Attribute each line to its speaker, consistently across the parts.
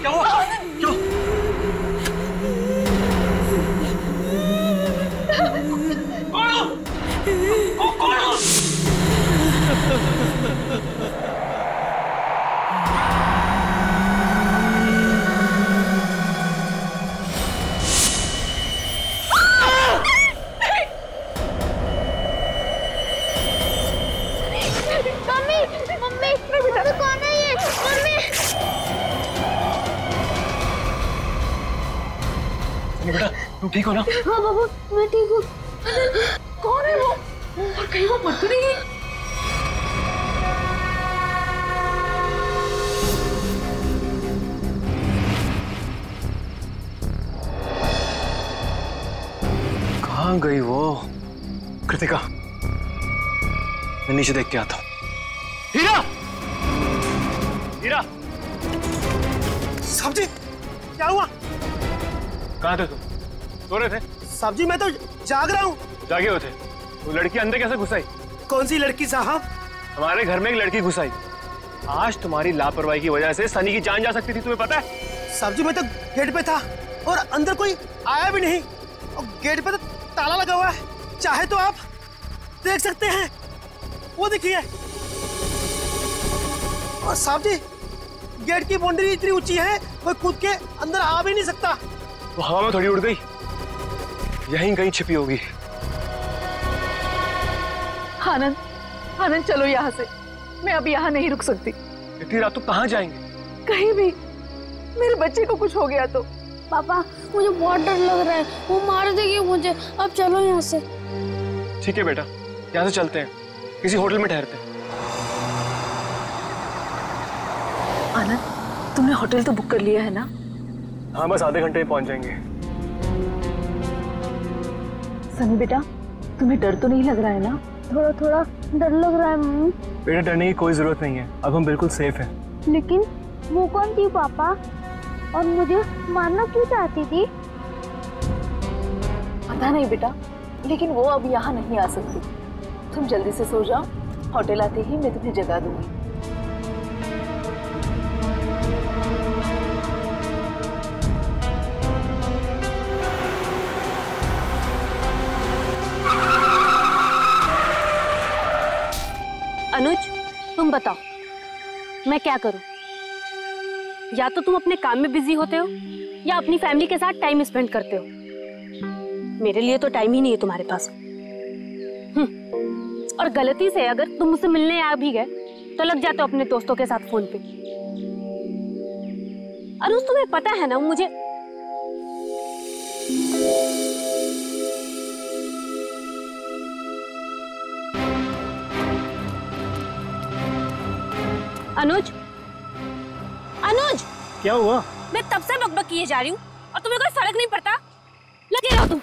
Speaker 1: क्या हुआ? क्यों? कौन हो? बेटा तुम ठीक हो ना?
Speaker 2: हाँ बाबू मैं ठीक हूँ। कौन है वो? और कहीं वो मर तो नहीं गई?
Speaker 1: कहाँ गई वो? कृतिका, मैं नीचे देख के आता हूँ। हीरा! हीरा!
Speaker 3: साहब जी, क्या हुआ?
Speaker 1: कहाँ थे तुम? सो रहे थे?
Speaker 3: साहब जी मैं तो जाग रहा हूँ।
Speaker 1: जागे हुए थे? वो लड़की अंदर कैसे घुस आई?
Speaker 3: कौन सी लड़की साहब?
Speaker 1: हमारे घर में एक लड़की घुस आई। आज तुम्हारी लापरवाही की वजह से सनी की जान जा सकती थी, तुम्हें पता है?
Speaker 3: साहब जी मैं तो गेट पे था और अंदर कोई आया भी नहीं और गेट पे तो ताला लगा हुआ है। चाहे तो आप देख सकते हैं, वो देखिए। और साहब जी गेट की बाउंड्री इतनी ऊंची है कोई कूद के अंदर आ भी नहीं सकता।
Speaker 1: वो हवा में थोड़ी उड़ गई, यहीं कहीं छिपी होगी।
Speaker 2: आनंद, आनंद चलो यहाँ से, मैं अब यहाँ नहीं रुक सकती।
Speaker 1: इतनी रात तो कहाँ जाएंगे?
Speaker 2: कहीं भी, मेरे बच्चे को कुछ हो गया तो।
Speaker 4: पापा मुझे बहुत डर लग रहा है, वो मार देगी मुझे। अब चलो यहाँ से।
Speaker 1: ठीक है बेटा, यहाँ से चलते हैं, किसी होटल में ठहरते हैं।
Speaker 2: आनंद, तुमने होटल तो बुक कर लिया है ना?
Speaker 1: हाँ बस आधे घंटे में पहुंच जाएंगे।
Speaker 2: सनी बेटा, तुम्हें डर तो नहीं लग रहा है ना?
Speaker 4: थोड़ा थोड़ा डर लग रहा है मम्मी।
Speaker 1: बेटा डरने की कोई जरूरत नहीं है, अब हम बिल्कुल सेफ हैं।
Speaker 4: लेकिन वो कौन थी पापा, और मुझे मारना क्यों चाहती थी?
Speaker 2: पता नहीं बेटा, लेकिन वो अब यहाँ नहीं आ सकती। तुम जल्दी से सो जाओ, होटल आते ही मैं तुम्हें जगा दूंगी।
Speaker 5: अनुज, तुम बताओ मैं क्या करूं? या तो तुम अपने काम में बिजी होते हो या अपनी फैमिली के साथ टाइम स्पेंड करते हो। मेरे लिए तो टाइम ही नहीं है तुम्हारे पास। और गलती से अगर तुम मुझसे मिलने आ भी गए तो लग जाते हो अपने दोस्तों के साथ फोन पे। अनुज तुम्हें पता है ना मुझे अनुज, अनुज
Speaker 3: क्या हुआ?
Speaker 5: मैं तब से बकबक किए जा रही हूँ और तुम्हें कोई फर्क नहीं पड़ता। लगे रहो तुम।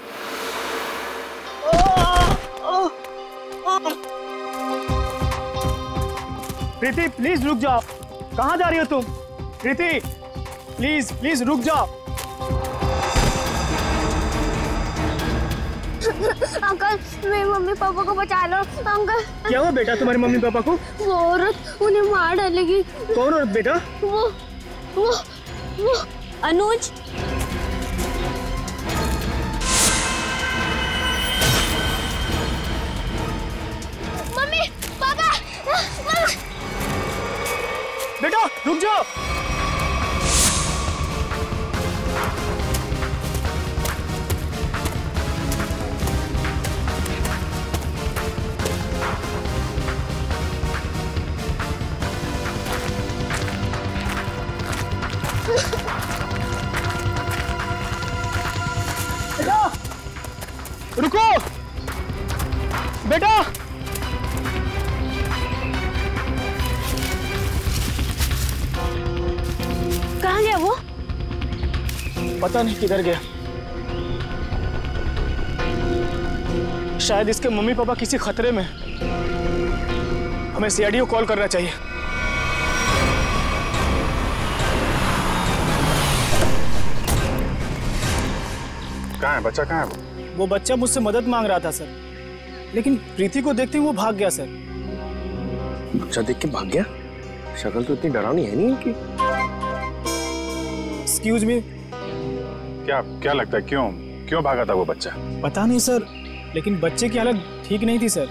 Speaker 3: प्रीति प्लीज रुक जाओ। कहाँ जा रही हो तुम? प्रीति प्लीज प्लीज रुक जाओ।
Speaker 4: अंकल मेरे मम्मी पापा को बचा लो। अंकल
Speaker 3: क्या हुआ बेटा तुम्हारे मम्मी पापा को?
Speaker 4: वो औरत उन्हें मार डालेगी।
Speaker 3: कौन औरत बेटा?
Speaker 4: वो
Speaker 5: अनुज,
Speaker 4: मम्मी पापा
Speaker 3: बेटा रुक जाओ। रुको बेटा।
Speaker 5: कहाँ गया वो?
Speaker 3: पता नहीं किधर गया। शायद इसके मम्मी पापा किसी खतरे में। हमें सीआईडी को कॉल करना चाहिए।
Speaker 6: कहाँ है बच्चा? कहाँ है
Speaker 3: वो बच्चा मुझसे मदद मांग रहा था सर, लेकिन प्रीति को देखते ही वो भाग गया सर।
Speaker 6: बच्चा देख के भाग गया? शक्ल तो इतनी डरावनी है नहीं इनकी।
Speaker 7: Excuse me.
Speaker 6: क्या क्या लगता है क्यों क्यों भागा था वो बच्चा?
Speaker 7: पता नहीं सर, लेकिन बच्चे की हालत ठीक नहीं थी सर,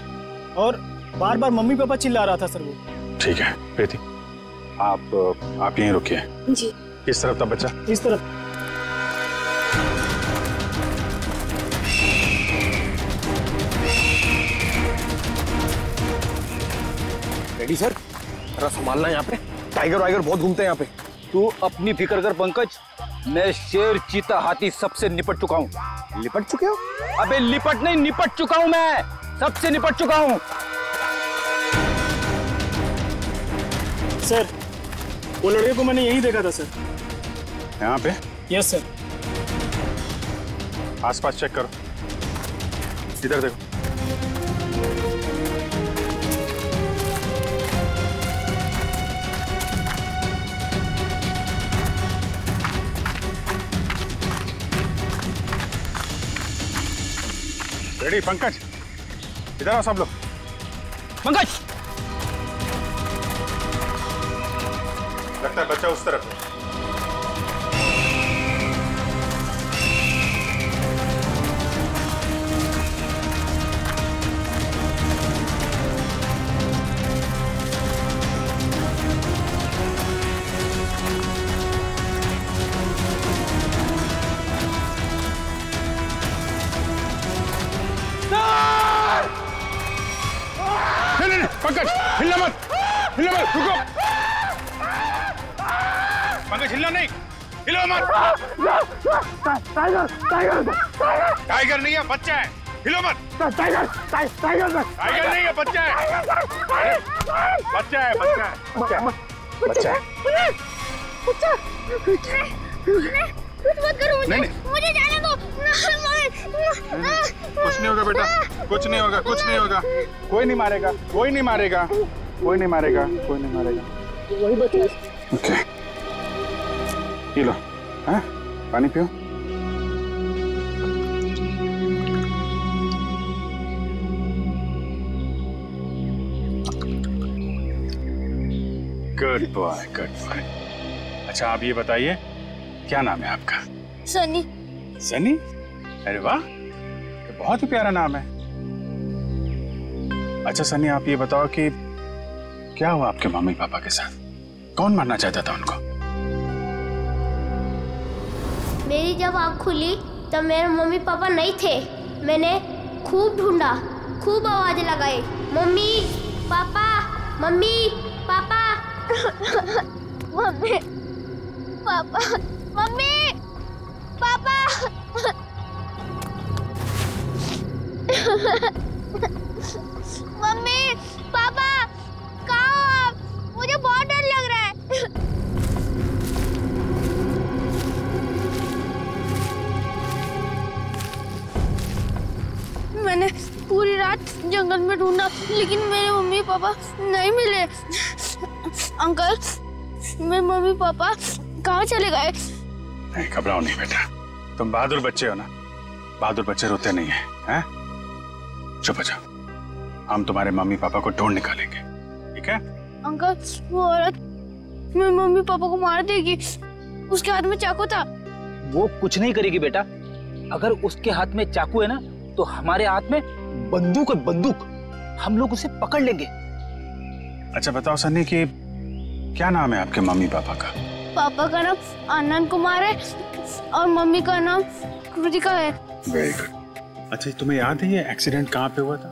Speaker 7: और बार बार मम्मी पापा चिल्ला रहा था सर वो।
Speaker 6: ठीक है प्रीति, आप यहीं रुकिए।
Speaker 5: जी।
Speaker 6: किस तरफ था बच्चा?
Speaker 7: इस तरफ।
Speaker 1: रेडी सर, जरा संभालना यहाँ पे, टाइगर वाइगर बहुत घूमते हैं यहाँ पे।
Speaker 8: तू अपनी फिक्र कर पंकज, मैं शेर चीता हाथी सबसे निपट चुका हूँ।
Speaker 1: लिपट चुके हो?
Speaker 8: अबे लिपट नहीं, निपट चुका हूँ, मैं सबसे निपट चुका हूँ।
Speaker 7: सर वो लड़के को मैंने यहीं देखा था सर।
Speaker 6: यहाँ पे?
Speaker 7: Yes sir.
Speaker 6: आसपास चेक करो, इधर देखो। रेडी पंकज, इधर आओ सब लोग।
Speaker 8: पंकज,
Speaker 6: लगता है बच्चा उस तरफ है। नहीं, पंकज हिलना मत, रुको। पंकज हिलना नहीं, हिलो मत। टाइगर नहीं है, बच्चा है, हिलो मत। टाइगर नहीं है, बच्चा है, बच्चा है।
Speaker 4: कुछ मत करो मुझे,
Speaker 6: नहीं।
Speaker 4: मुझे जाने दो।
Speaker 6: कुछ नहीं होगा बेटा, कुछ नहीं होगा। कोई नहीं मारेगा।
Speaker 4: वही बताइए।
Speaker 6: ओके, ये लो, हाँ? पानी पियो। Good boy. अच्छा आप ये बताइए, क्या नाम है आपका?
Speaker 4: सनी।
Speaker 6: सनी? अरे वाह, तो बहुत ही प्यारा नाम है। अच्छा सनी, आप ये बताओ कि क्या हुआ आपके मम्मी पापा के साथ? कौन मारना चाहता था उनको?
Speaker 4: मेरी जब आँख खुली तब मेरे मम्मी पापा नहीं थे। मैंने खूब ढूंढा, खूब आवाजें लगाई, mummy papa, mummy papa. Mummy papa, mummy papa. Mummy papa, कहाँ हो आप? मुझे बहुत डर लग रहा है। मैंने पूरी रात जंगल में ढूंढा, लेकिन मेरे मम्मी पापा नहीं मिले। अंकल, मेरे मम्मी पापा कहाँ चले गए?
Speaker 6: नहीं घबराओ नहीं बेटा, तुम बहादुर बच्चे हो ना, बहादुर बच्चे रोते नहीं हैं। चुप हो जाओ, हम तुम्हारे मम्मी पापा को ढूंढ निकालेंगे, ठीक है?
Speaker 4: अंकल, वो औरत मेरे मम्मी पापा को मार देगी, उसके हाथ में चाकू था।
Speaker 8: वो कुछ नहीं करेगी बेटा, अगर उसके हाथ में चाकू है ना तो हमारे हाथ में बंदूक है, बंदूक, हम लोग उसे पकड़ लेंगे।
Speaker 6: अच्छा बताओ सन्नी कि क्या नाम है आपके मम्मी पापा का?
Speaker 4: पापा का नाम आनंद कुमार है और मम्मी का नाम कृतिका है।
Speaker 6: Very good. अच्छा तुम्हें याद है ये एक्सीडेंट कहाँ पे हुआ था?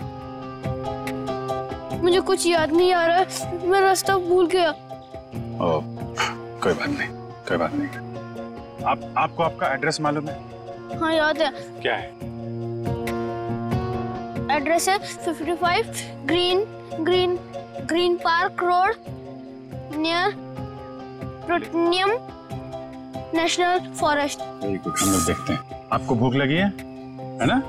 Speaker 4: मुझे कुछ याद नहीं आ रहा है, मैं रास्ता भूल गया।
Speaker 6: ओह, कोई बात नहीं। आपको आपका एड्रेस मालूम है?
Speaker 4: हाँ याद है।
Speaker 6: क्या है?
Speaker 4: एड्रेस है 55 green park road near plutonium national forest.
Speaker 6: Very good, हम लोग देखते हैं। आपको भूख लगी है ना?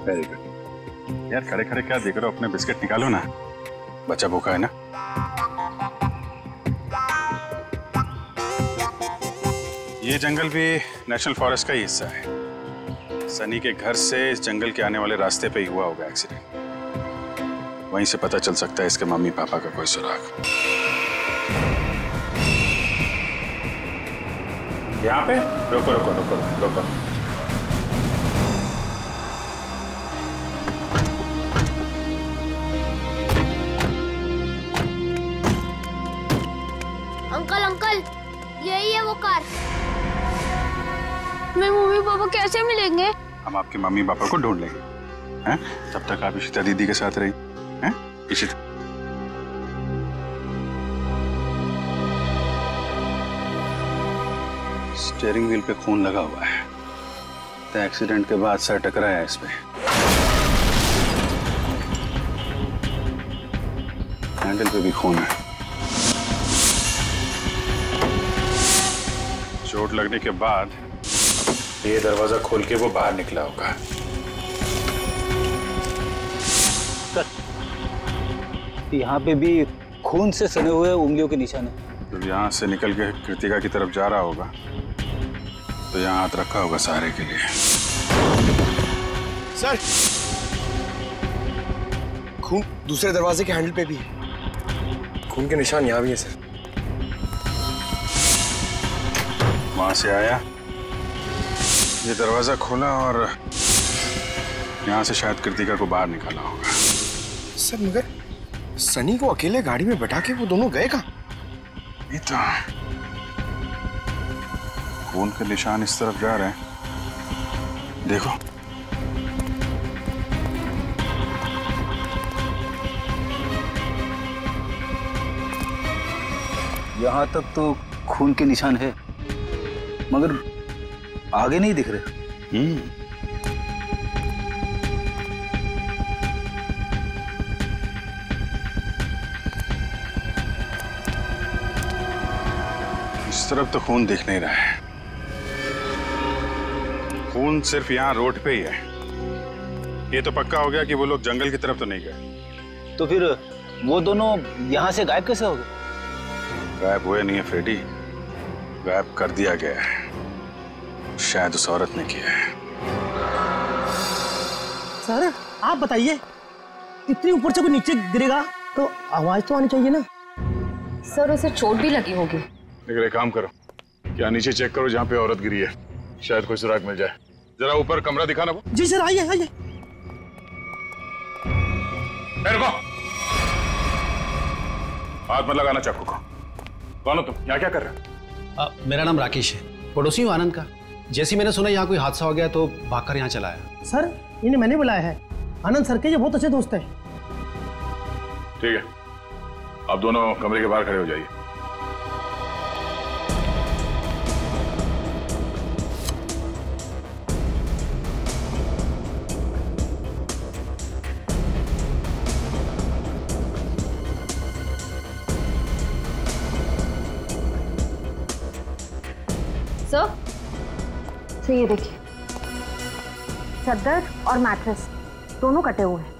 Speaker 6: Very good. यार खड़े खड़े क्या देख रहे हो, अपने बिस्किट निकालो ना, बच्चा भूखा है ना। ये जंगल भी नेशनल फॉरेस्ट का ही हिस्सा है। सनी के घर से इस जंगल के आने वाले रास्ते पे ही हुआ होगा एक्सीडेंट। वहीं से पता चल सकता है इसके मम्मी पापा का कोई सुराग। यहाँ पे? रुको रुको रुको रुको।
Speaker 4: अंकल अंकल, यही है वो कार। मेरे मम्मी पापा कैसे मिलेंगे?
Speaker 6: हम आपके मम्मी पापा को ढूंढ लेंगे, हैं? तब तक आप इशिता दीदी के साथ रही, हैं? इशिता। स्टीयरिंग व्हील पे खून लगा हुआ है, तो एक्सीडेंट के बाद सर टकराया है इस पे। हैंडल पे भी खून है। चोट लगने के बाद ये दरवाजा खोल के वो बाहर निकला होगा।
Speaker 8: यहाँ पे भी खून से सने हुए उंगलियों के निशान है।
Speaker 6: जब यहाँ से निकल के कृतिका की तरफ जा रहा होगा तो यहाँ हाथ रखा होगा सहारे के लिए।
Speaker 3: सर, खून दूसरे दरवाजे के हैंडल पे भी है। खून के निशान यहाँ भी है सर।
Speaker 6: वहां से आया, ये दरवाजा खोला और यहाँ से शायद कृतिका को बाहर निकाला होगा।
Speaker 3: सर मगर सनी को अकेले गाड़ी में बैठा के वो दोनों गए कहाँ?
Speaker 6: ये तो खून के निशान इस तरफ जा रहे हैं, देखो।
Speaker 8: यहाँ तक तो खून के निशान है, मगर आगे नहीं दिख रहे।
Speaker 6: इस तरफ तो खून दिख नहीं रहा है। खून सिर्फ यहाँ रोड पे ही है। ये तो पक्का हो गया कि वो लोग जंगल की तरफ तो नहीं गए।
Speaker 8: तो फिर वो दोनों यहाँ से गायब कैसे हो गए?
Speaker 6: गायब हुए नहीं है फ्रेडी, गायब कर दिया गया है। शायद उस औरत ने किया है।
Speaker 3: सर आप बताइए, इतनी ऊपर से कोई नीचे गिरेगा तो आवाज तो आनी चाहिए ना।
Speaker 2: सर उसे चोट भी लगी होगी।
Speaker 6: लेकिन एक काम करो, क्या नीचे चेक करो जहाँ पे औरत गिरी है, शायद कोई सुराग मिल जाए। जरा ऊपर कमरा दिखाना वो।
Speaker 3: जी सर, आइए आइए।
Speaker 6: रुको, हाथ मत लगाना चाकू को। कौन हो तुम, यहाँ क्या कर रहे हो?
Speaker 9: मेरा नाम राकेश है, पड़ोसी हूँ आनंद का। जैसे ही मैंने सुना यहाँ कोई हादसा हो गया तो भागकर यहाँ चला आया।
Speaker 3: सर इन्हें मैंने बुलाया है, आनंद सर के ये बहुत अच्छे दोस्त हैं।
Speaker 6: ठीक है, आप दोनों कमरे के बाहर खड़े हो जाइए।
Speaker 5: सर ये देखिए, चादर और मैट्रेस दोनों कटे हुए हैं।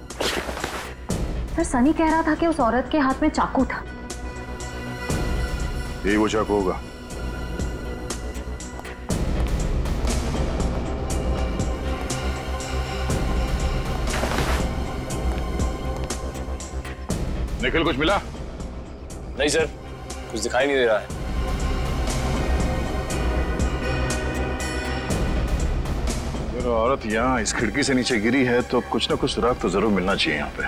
Speaker 5: सर सनी कह रहा था कि उस औरत के हाथ में चाकू था।
Speaker 6: यही वो चाकू होगा। निखिल कुछ मिला?
Speaker 1: नहीं सर, कुछ दिखाई नहीं दे रहा है।
Speaker 6: अगर औरत यहाँ इस खिड़की से नीचे गिरी है तो कुछ ना कुछ सुराग तो जरूर मिलना चाहिए यहाँ पे।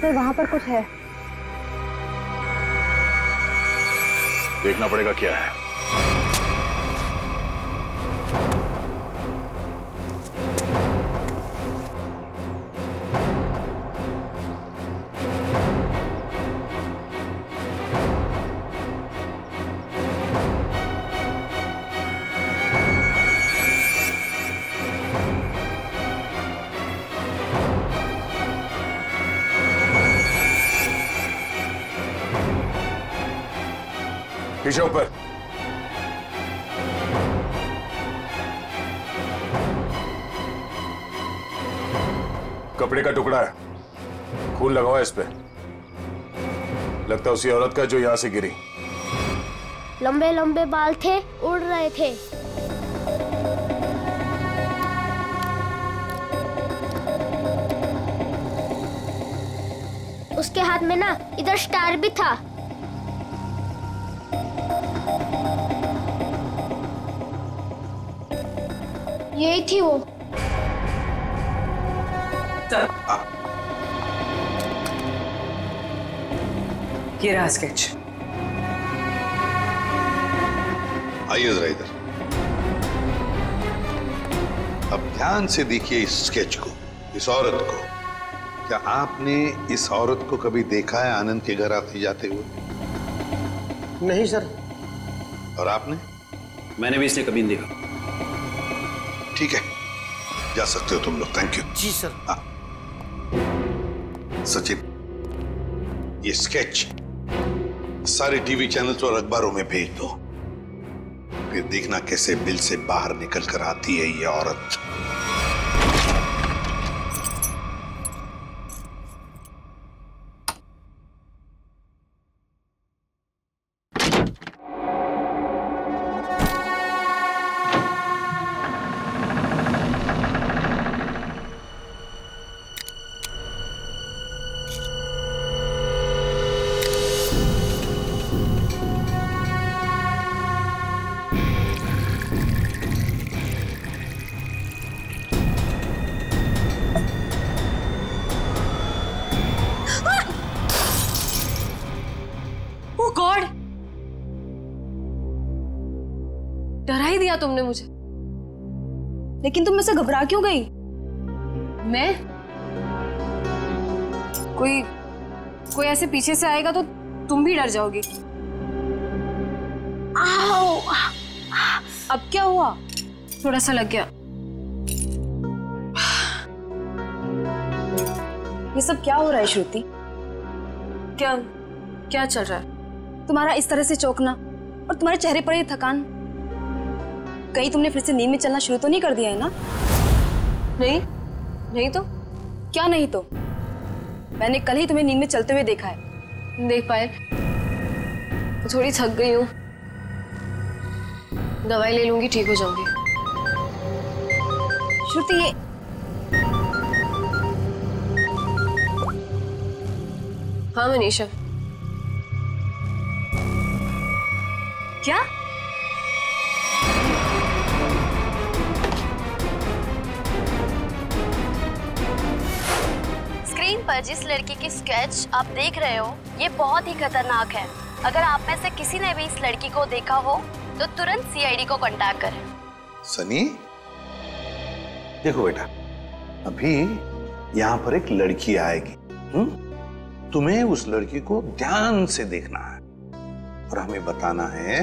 Speaker 5: सर वहां पर कुछ है।
Speaker 6: देखना पड़ेगा क्या है। पीछे ऊपर। कपड़े का टुकड़ा है, खून लगा हुआ है इस पे। लगता है उसी औरत का जो यहां से गिरी।
Speaker 4: लंबे लंबे बाल थे, उड़ रहे थे। उसके हाथ में ना इधर स्टार भी था। यही थी वो।
Speaker 10: ये रहा स्केच।
Speaker 11: आइए जरा इधर। अब ध्यान से देखिए इस स्केच को, इस औरत को। क्या आपने इस औरत को कभी देखा है आनंद के घर आते जाते हुए?
Speaker 3: नहीं सर।
Speaker 11: और आपने?
Speaker 9: मैंने भी इसे कभी नहीं देखा।
Speaker 11: ठीक है, जा सकते हो तुम लोग। Thank you.
Speaker 3: जी सर।
Speaker 11: हाँ सचिन, ये स्केच सारे टीवी चैनल्स और अखबारों में भेज दो। फिर देखना कैसे बिल से बाहर निकल कर आती है ये औरत।
Speaker 10: गॉड, डरा ही दिया तुमने मुझे।
Speaker 5: लेकिन तुम मुझसे घबरा क्यों गई?
Speaker 10: मैं? कोई ऐसे पीछे से आएगा तो तुम भी डर जाओगी। आओ! अब क्या हुआ? थोड़ा सा लग गया।
Speaker 5: ये सब क्या हो रहा है श्रुति?
Speaker 10: क्या चल रहा है?
Speaker 5: तुम्हारा इस तरह से चौंकना और तुम्हारे चेहरे पर ये थकान, कहीं तुमने फिर से नींद में चलना शुरू तो नहीं कर दिया है ना?
Speaker 10: नहीं तो
Speaker 5: क्या नहीं तो? मैंने कल ही तुम्हें नींद में चलते हुए देखा है।
Speaker 10: देख पाए तो थोड़ी थक गई हूँ, दवाई ले लूंगी, ठीक हो जाऊंगी।
Speaker 5: श्रुति, ये
Speaker 10: हाँ मनीषा।
Speaker 5: क्या?
Speaker 12: स्क्रीन पर जिस लड़की की स्केच आप देख रहे हो, ये बहुत ही खतरनाक है। अगर आप में से किसी ने भी इस लड़की को देखा हो तो तुरंत सीआईडी को कांटेक्ट करें।
Speaker 11: सनी, देखो बेटा, अभी यहाँ पर एक लड़की आएगी। तुम्हें उस लड़की को ध्यान से देखना है और हमें बताना है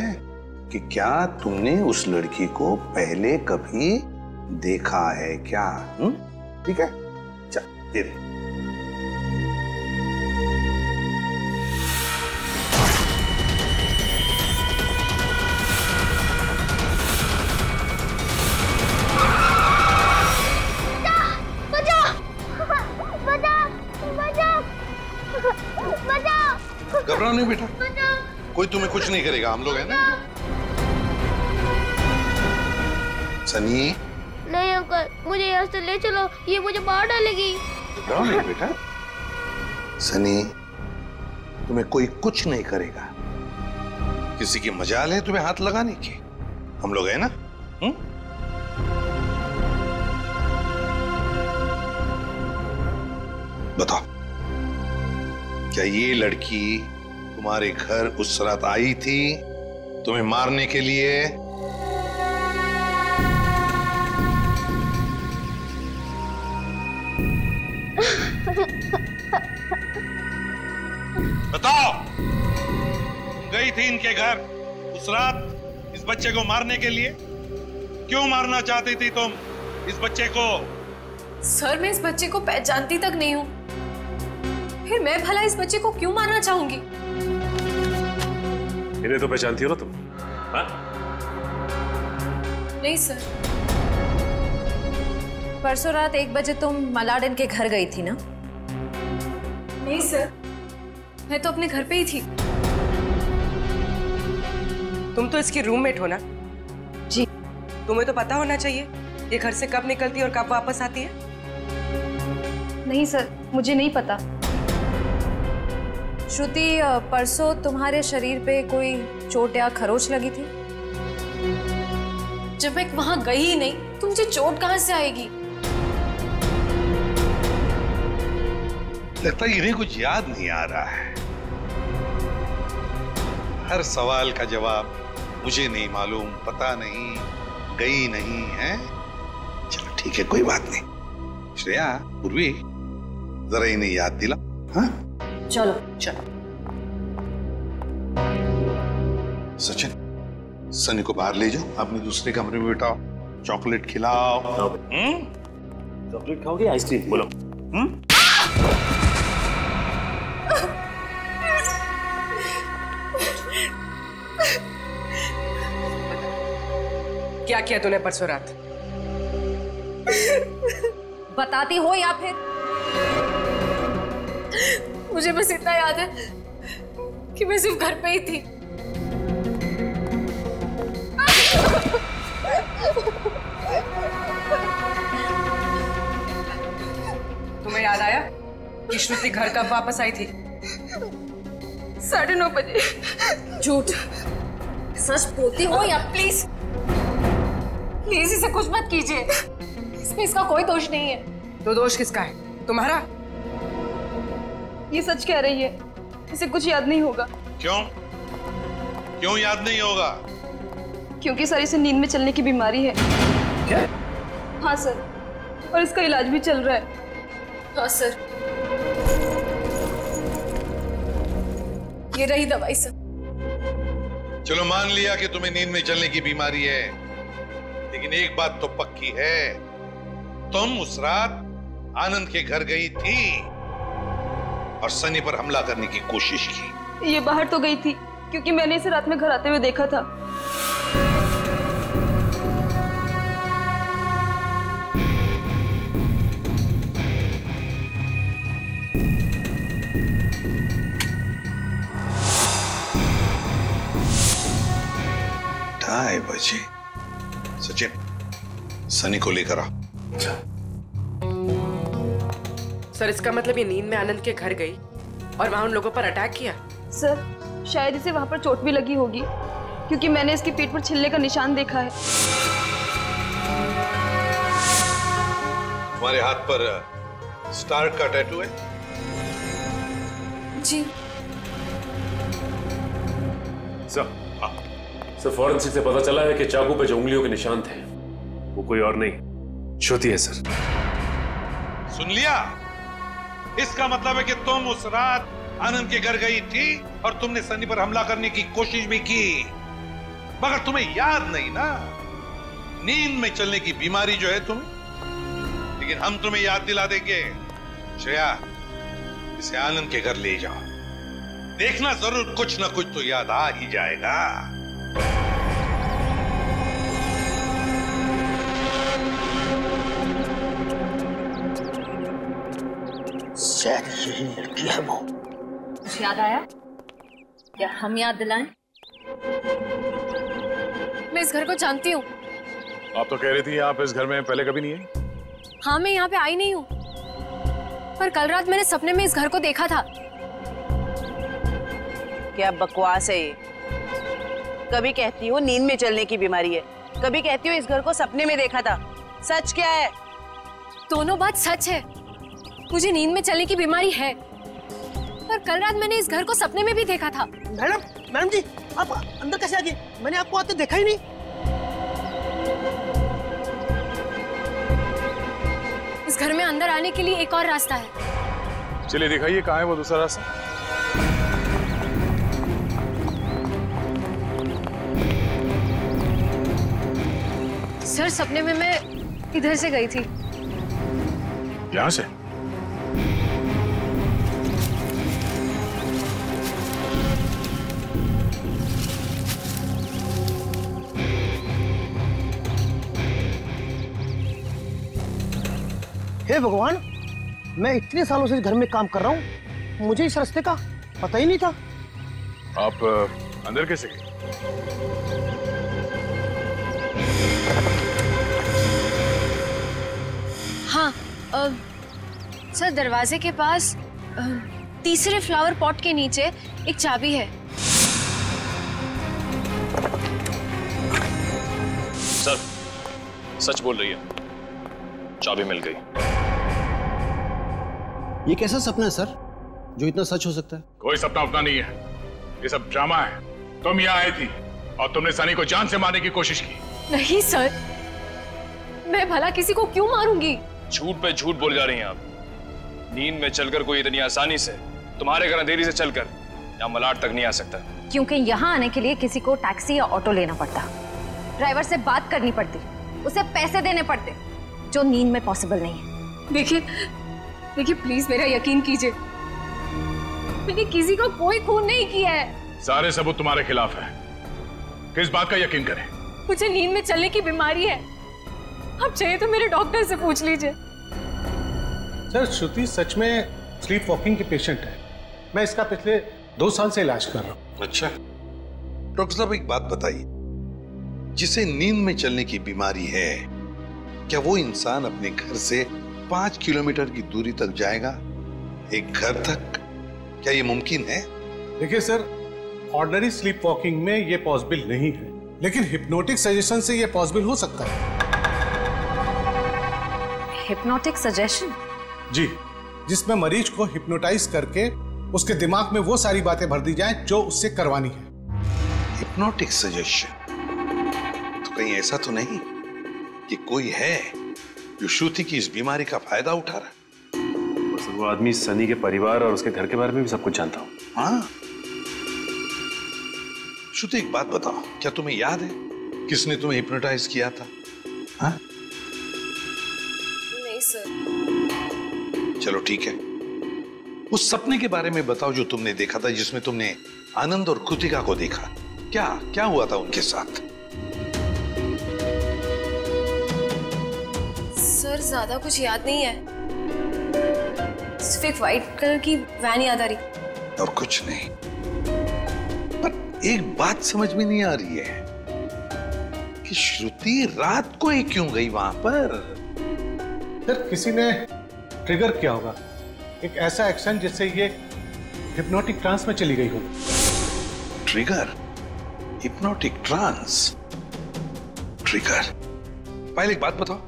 Speaker 11: कि क्या तुमने उस लड़की को पहले कभी देखा है क्या? ठीक है, चल दे दे। घबराओ नहीं बेटा, कोई तुम्हें कुछ नहीं करेगा, हम लोग हैं ना। सनी,
Speaker 4: नहीं अंकल, मुझे यहाँ से ले चलो, ये मुझे मार डालेगी।
Speaker 11: घबराओ नहीं बेटा। सनी, तुम्हें कोई कुछ नहीं करेगा। किसी की मजाल है तुम्हें हाथ लगाने की? हम लोग हैं ना। बताओ, क्या ये लड़की तुम्हारे घर उस रात आई थी तुम्हें मारने के लिए? बताओ, गई थी इनके घर उस रात इस बच्चे को मारने के लिए? क्यों मारना चाहती थी तुम इस बच्चे को?
Speaker 10: सर, मैं इस बच्चे को पहचानती तक नहीं हूँ, फिर मैं भला इस बच्चे को क्यों मारना चाहूंगी?
Speaker 1: इन्हें तो पहचानती हो ना तुम? हाँ?
Speaker 10: नहीं सर।
Speaker 13: परसों रात 1 बजे तुम मलाडन के घर गई थी ना?
Speaker 10: नहीं सर, मैं तो अपने घर पे ही थी।
Speaker 14: तुम तो इसकी रूममेट हो ना?
Speaker 13: जी।
Speaker 14: तुम्हें तो पता होना चाहिए ये घर से कब निकलती है और कब वापस आती है।
Speaker 5: नहीं सर, मुझे नहीं पता।
Speaker 13: श्रुति, परसों तुम्हारे शरीर पे कोई चोट या खरोच लगी थी?
Speaker 10: जब मैं वहां गई ही नहीं तो मुझे चोट कहां से आएगी?
Speaker 11: लगता है इन्हें कुछ याद नहीं आ रहा है। हर सवाल का जवाब मुझे नहीं मालूम, पता नहीं, गई नहीं है। चलो ठीक है, कोई बात नहीं। श्रेया, पूर्वी, जरा इन्हें याद दिला। हाँ
Speaker 13: चलो चलो।
Speaker 11: सचिन, सनी को बाहर ले जाओ, अपने दूसरे कमरे में बिठाओ, चॉकलेट खिलाओ।
Speaker 1: चॉकलेट खाओगे आइसक्रीम? बोलो।
Speaker 14: क्या किया तूने परसों रात?
Speaker 13: बताती हो या फिर?
Speaker 10: मुझे बस इतना याद है कि मैं सिर्फ घर पे ही थी।
Speaker 14: तुम्हें याद आया कि श्रुति घर कब वापस आई थी?
Speaker 10: 9:30 बजे।
Speaker 13: झूठ। सच बोलती हो या?
Speaker 10: प्लीज प्लीज इसे कुछ मत कीजिए, इसमें इसका कोई दोष नहीं है।
Speaker 14: तो दोष किसका है? तुम्हारा?
Speaker 15: ये सच कह रही है, इसे कुछ याद नहीं होगा।
Speaker 11: क्यों? क्यों याद नहीं होगा?
Speaker 15: क्योंकि सर इसे नींद में चलने की बीमारी है।
Speaker 11: क्या?
Speaker 15: हाँ सर, और इसका इलाज भी चल रहा है।
Speaker 10: हाँ सर, ये रही दवाई सर।
Speaker 11: चलो मान लिया कि तुम्हें नींद में चलने की बीमारी है, लेकिन एक बात तो पक्की है, तुम उस रात आनंद के घर गई थी और सनी पर हमला करने की कोशिश की।
Speaker 15: ये बाहर तो गई थी क्योंकि मैंने इसे रात में घर आते हुए देखा था।
Speaker 11: ढाई बजे। सचिन, सनी को लेकर आओ।
Speaker 14: सर, इसका मतलब ये नींद में आनंद के घर गई और वहां उन लोगों पर अटैक किया?
Speaker 15: सर, शायद इसे वहां पर चोट भी लगी होगी क्योंकि मैंने इसके पेट पर छिलने का निशान देखा है।
Speaker 11: तुम्हारे हाथ पर स्टार का टैटू है?
Speaker 10: जी
Speaker 1: सर, फॉरेंसिक से पता चला है कि चाकू पे जो उंगलियों के निशान थे वो कोई और नहीं, श्रुति है सर।
Speaker 11: सुन लिया? इसका मतलब है कि तुम उस रात आनंद के घर गई थी और तुमने सनी पर हमला करने की कोशिश भी की, मगर तुम्हें याद नहीं ना। नींद में चलने की बीमारी जो है तुम्हें, लेकिन हम तुम्हें याद दिला देंगे। श्रेया, इसे आनंद के घर ले जाओ, देखना जरूर कुछ ना कुछ तो याद आ ही जाएगा।
Speaker 3: शायद यही लड़की है वो।
Speaker 13: कुछ याद आया? क्या हम याद दिलाएं?
Speaker 10: मैं इस घर को जानती हूँ।
Speaker 6: आप तो कह रही थी आप इस घर में पहले कभी नहीं आई।
Speaker 10: हाँ, मैं यहाँ पे आई नहीं हूँ, पर कल रात मैंने सपने में इस घर को देखा था।
Speaker 16: क्या बकवास है ये? कभी कहती हो नींद में चलने की बीमारी है, कभी कहती हो इस घर को सपने में देखा था। सच क्या है?
Speaker 10: दोनों बात सच है। मुझे नींद में चलने की बीमारी है, पर कल रात मैंने इस घर को सपने में भी देखा था।
Speaker 3: मैडम जी, आप अंदर कैसे आ गए? मैंने आपको आते देखा ही नहीं।
Speaker 10: इस घर में अंदर आने के लिए एक और रास्ता है।
Speaker 6: चलिए दिखाइए कहाँ है वो दूसरा रास्ता।
Speaker 10: सर, सपने में मैं इधर से गई थी।
Speaker 6: यहाँ से?
Speaker 3: हे भगवान, मैं इतने सालों से इस घर में काम कर रहा हूँ, मुझे इस रास्ते का पता ही नहीं था।
Speaker 6: आप अंदर कैसे गए?
Speaker 10: हाँ, सर, दरवाजे के पास तीसरे फ्लावर पॉट के नीचे एक चाबी है।
Speaker 17: सर, सच बोल रही है, चाबी मिल गई।
Speaker 9: ये कैसा सपना है सर जो इतना सच हो सकता है?
Speaker 6: कोई सपना अपना नहीं है, ये सब ड्रामा है। तुम यहाँ आई थी और तुमने सनी को जान से मारने की कोशिश की।
Speaker 10: नहीं सर, मैं भला किसी को क्यों मारूंगी?
Speaker 17: झूठ पे झूठ बोल जा रही हैं आप। नींद में चलकर कोई इतनी आसानी से तुम्हारे घर अंधेरी से चलकर यहाँ मलाड तक नहीं आ सकता।
Speaker 13: क्योंकि यहाँ आने के लिए किसी को टैक्सी या ऑटो लेना पड़ता, ड्राइवर से बात करनी पड़ती, उसे पैसे देने पड़ते, जो नींद में पॉसिबल नहीं है।
Speaker 10: देखिए प्लीज मेरा यकीन कीजिए, मैंने किसी को कोई खून नहीं किया है।
Speaker 6: सारे सबूत तुम्हारे खिलाफ है, किस बात का यकीन करें?
Speaker 10: मुझे नींद में चलने की बीमारी है, आप चाहिए तो मेरे डॉक्टर से पूछ लीजिए।
Speaker 11: सर, श्रुति सच में स्लीप वॉकिंग की पेशेंट है। मैं इसका पिछले 2 साल से इलाज कर रहा हूँ। अच्छा डॉक्टर साहब, एक बात बताइए, जिसे नींद में चलने की बीमारी है, क्या वो इंसान अपने घर से 5 किलोमीटर की दूरी तक जाएगा, एक घर तक? क्या ये मुमकिन है?
Speaker 18: देखिए सर, ऑर्डिनरी स्लीप वॉकिंग में ये पॉसिबल नहीं है, लेकिन हिप्नोटिक सजेशन से ये पॉसिबल हो सकता है।
Speaker 13: Hypnotic suggestion?
Speaker 18: जी, जिसमें मरीज को हिप्नोटाइज करके उसके दिमाग में वो सारी बातें भर दी जाएं जो उससे करवानी है।
Speaker 11: Hypnotic suggestion? तो कहीं ऐसा तो नहीं कि कोई है जो श्रुति की इस बीमारी का फायदा उठा रहा है?
Speaker 1: वो आदमी सनी के परिवार और उसके घर के बारे में भी सब कुछ जानता हूँ।
Speaker 11: हाँ श्रुति, एक बात बताओ, क्या तुम्हें याद है किसने तुम्हें हिप्नोटाइज किया था? हाँ?
Speaker 10: नहीं सर।
Speaker 11: चलो ठीक है, उस सपने के बारे में बताओ जो तुमने देखा था, जिसमें तुमने आनंद और कृतिका को देखा। क्या क्या हुआ था उनके साथ?
Speaker 10: सर ज्यादा कुछ याद नहीं है, सिर्फ एक व्हाइट कलर की वैन याद आ रही।
Speaker 11: और कुछ नहीं। पर एक बात समझ में नहीं आ रही है कि श्रुति रात को ही क्यों गई वहां पर?
Speaker 18: सर, किसी ने ट्रिगर किया होगा, एक ऐसा एक्शन जिससे ये हिप्नोटिक ट्रांस में चली गई हो।
Speaker 11: ट्रिगर? Hypnotic trance? ट्रिगर? पहले एक बात बताओ,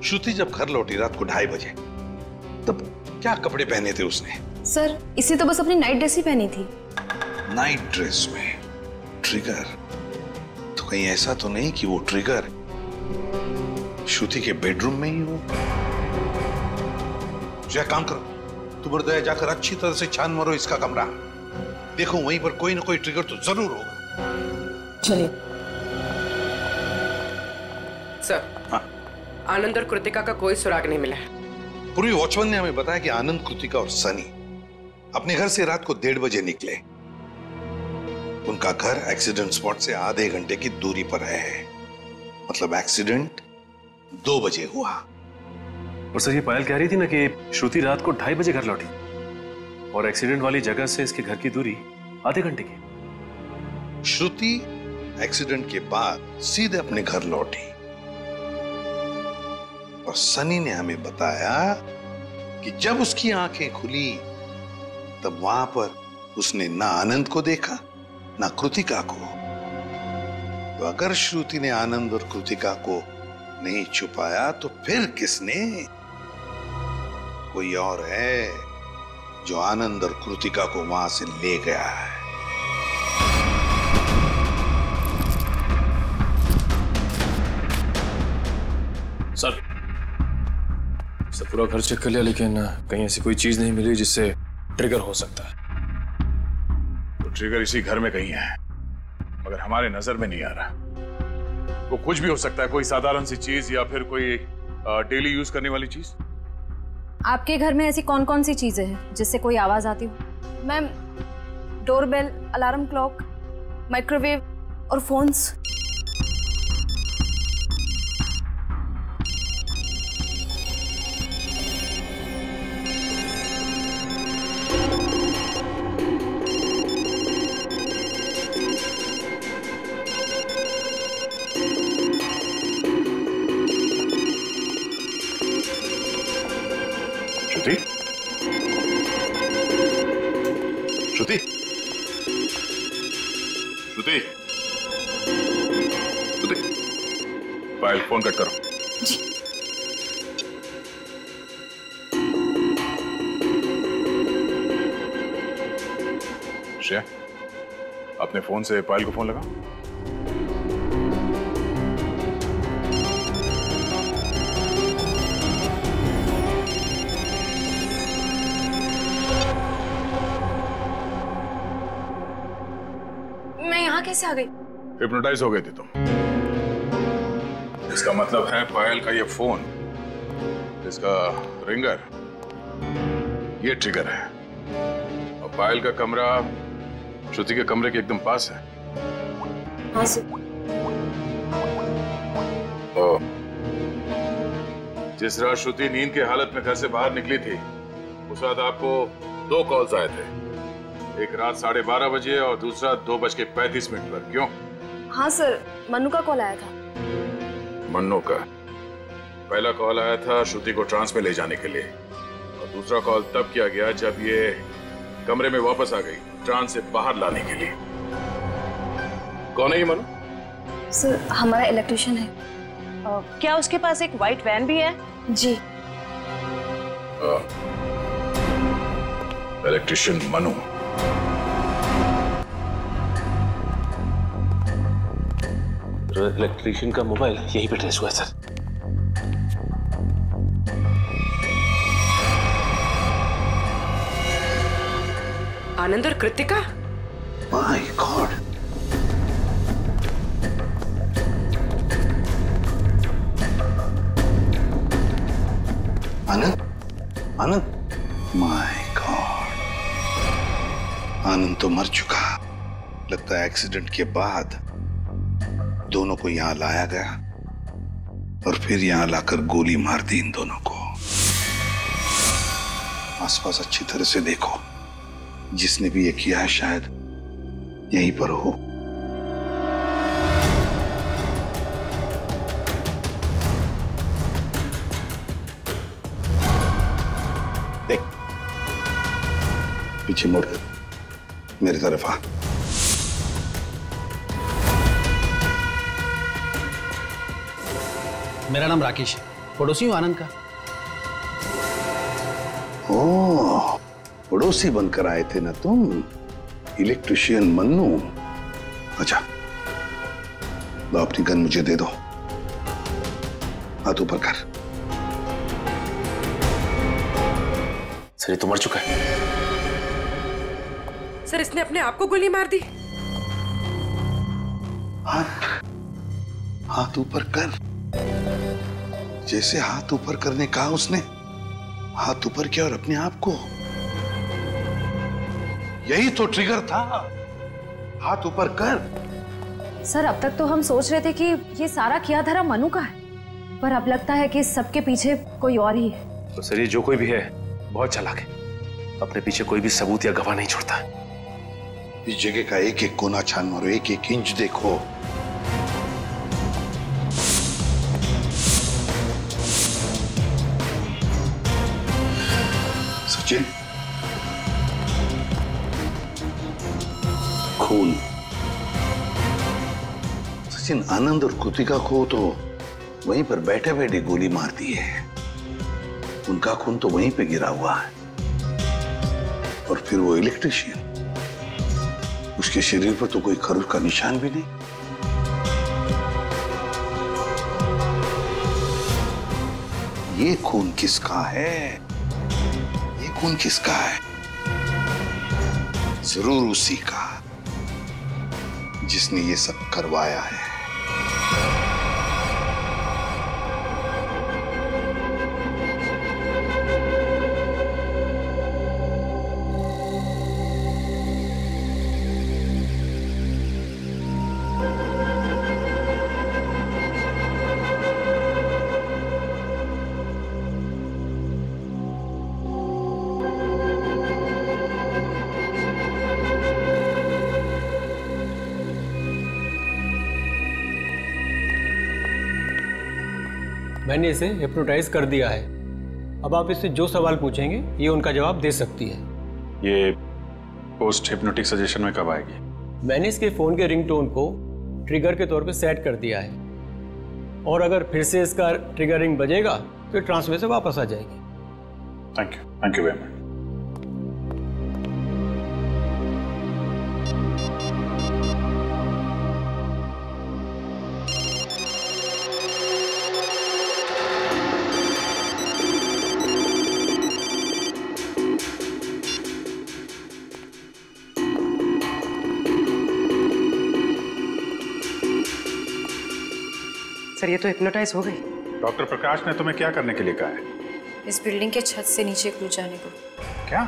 Speaker 11: श्रुति जब घर लौटी रात को 2:30 बजे, तब क्या कपड़े पहने थे उसने?
Speaker 10: सर, इसे तो बस अपनी नाइट ड्रेस ही पहनी थी।
Speaker 11: नाइट ड्रेस में ट्रिगर? तो कहीं ऐसा तो नहीं कि वो ट्रिगर श्रुति के बेडरूम में ही हो? क्या काम करो, तुम और दया जाकर अच्छी तरह से छान मारो इसका कमरा, देखो वहीं पर कोई ना कोई ट्रिगर तो जरूर होगा।
Speaker 10: चलिए।
Speaker 14: सर,
Speaker 11: हाँ?
Speaker 14: आनंद और कृतिका का कोई सुराग नहीं मिला है।
Speaker 11: पूर्वी वॉचमैन ने हमें बताया कि आनंद, कृतिका और सनी अपने घर से रात को 1:30 बजे निकले। उनका घर एक्सीडेंट स्पॉट से आधे घंटे की दूरी पर है, मतलब एक्सीडेंट 2 बजे हुआ।
Speaker 1: और सर, ये पायल कह रही थी ना कि श्रुति रात को 2:30 बजे घर लौटी और एक्सीडेंट वाली जगह से इसके घर की दूरी आधे घंटे की।
Speaker 11: श्रुति एक्सीडेंट के बाद सीधे अपने घर लौटी और सनी ने हमें बताया कि जब उसकी आंखें खुली तब वहां पर उसने ना आनंद को देखा ना कृतिका को। तो अगर श्रुति ने आनंद और कृतिका को नहीं छुपाया तो फिर किसने? कोई और है जो आनंद और कृतिका को वहां से ले गया है।
Speaker 17: सर, पूरा घर चेक कर लिया, लेकिन कहीं ऐसी कोई चीज नहीं मिली जिससे ट्रिगर हो सकता है।
Speaker 6: तो ट्रिगर इसी घर में कहीं है, मगर हमारे नजर में नहीं आ रहा। वो कुछ भी हो सकता है, कोई साधारण सी चीज या फिर कोई डेली यूज करने वाली चीज।
Speaker 13: आपके घर में ऐसी कौन कौन सी चीजें हैं जिससे कोई आवाज आती हो?
Speaker 15: Ma'am, doorbell, alarm clock, microwave और फोन्स।
Speaker 6: श्रुति, श्रुति, श्रुति, पायल फोन कट करो।
Speaker 10: जी।
Speaker 6: श्रेया, अपने फोन से पायल को फोन लगा।
Speaker 10: मैं यहाँ कैसे आ गई?
Speaker 6: हिप्नोटाइज हो गई थी तुम। इसका मतलब है पायल का ये फोन, इसका रिंगर, ये ट्रिगर है। और पायल का कमरा श्रुति के कमरे के एकदम पास है।
Speaker 10: हाँ सर।
Speaker 6: जिस रात श्रुति नींद के हालत में घर से बाहर निकली थी, उस रात आपको 2 कॉल्स आए थे, एक रात 12:30 बजे और दूसरा 2:35 पर। क्यों?
Speaker 10: हाँ सर, मन्नू का कॉल आया था।
Speaker 6: मन्नू का? पहला कॉल आया था श्रुति को ट्रांस में ले जाने के लिए, और दूसरा कॉल तब किया गया जब ये कमरे में वापस आ गई, ट्रांस से बाहर लाने के लिए। कौन है ये मन्नू?
Speaker 10: सर, हमारा इलेक्ट्रिशियन है।
Speaker 16: क्या उसके पास एक व्हाइट वैन भी है?
Speaker 10: जी।
Speaker 6: इलेक्ट्रिशियन मनु।
Speaker 1: इलेक्ट्रिशियन का मोबाइल यहीं पे ट्रेस हुआ है सर।
Speaker 14: आनंद और Kritika?
Speaker 11: My god. Anand, Anand, my god, Anand तो मर चुका। लगता है एक्सीडेंट के बाद दोनों को यहां लाया गया और फिर यहां लाकर गोली मार दी इन दोनों को। आसपास अच्छी तरह से देखो, जिसने भी ये किया है शायद यहीं पर हो। देख, पीछे मुड़ मेरी तरफ आ।
Speaker 9: मेरा नाम राकेश है, पड़ोसी हूँ आनंद का।
Speaker 11: ओह, पड़ोसी बनकर आए थे ना तुम, इलेक्ट्रिशियन मन्नू। अच्छा, लो अपनी गन मुझे दे दो, हाथ ऊपर कर।
Speaker 1: सर ये तो मर चुका है।
Speaker 14: सर, इसने अपने आप को गोली मार दी।
Speaker 11: हाथ ऊपर कर। जैसे हाथ ऊपर करने कहा उसने, हाथ ऊपर किया और अपने आप को। यही तो ट्रिगर था, हाथ ऊपर कर।
Speaker 13: सर, अब तक तो हम सोच रहे थे कि ये सारा किया धरा मनु का है, पर अब लगता है कि सबके पीछे कोई और ही है।
Speaker 1: तो सर ये जो कोई भी है बहुत चालाक है, अपने पीछे कोई भी सबूत या गवाह नहीं छोड़ता।
Speaker 11: इस जगह का एक एक कोना छान मारो, एक एक इंच देखो। सचिन, खून। सचिन, आनंद और कृतिका को तो वहीं पर बैठे बैठे गोली मार दी है। उनका खून तो वहीं पे गिरा हुआ है। और फिर वो इलेक्ट्रिशियन, उसके शरीर पर तो कोई खरोच का निशान भी नहीं। ये खून किसका है? ये खून किसका है? जरूर उसी का जिसने ये सब करवाया है।
Speaker 19: मैंने इसे हिप्नोटाइज कर दिया है। अब आप इससे जो सवाल पूछेंगे ये उनका जवाब दे सकती है।
Speaker 6: ये पोस्ट हिप्नोटिक सजेशन में कब आएगी?
Speaker 19: मैंने इसके फ़ोन के रिंगटोन को ट्रिगर के तौर पे सेट कर दिया है, और अगर फिर से इसका ट्रिगर रिंग बजेगा तो ट्रांसफर से वापस आ जाएगी।
Speaker 6: Thank you very much.
Speaker 14: Sir ये तो हिप्नोटाइज हो गई।
Speaker 6: डॉक्टर प्रकाश ने तुम्हें क्या करने के लिए कहा है?
Speaker 10: इस बिल्डिंग के छत से नीचे कूद जाने को।
Speaker 6: क्या?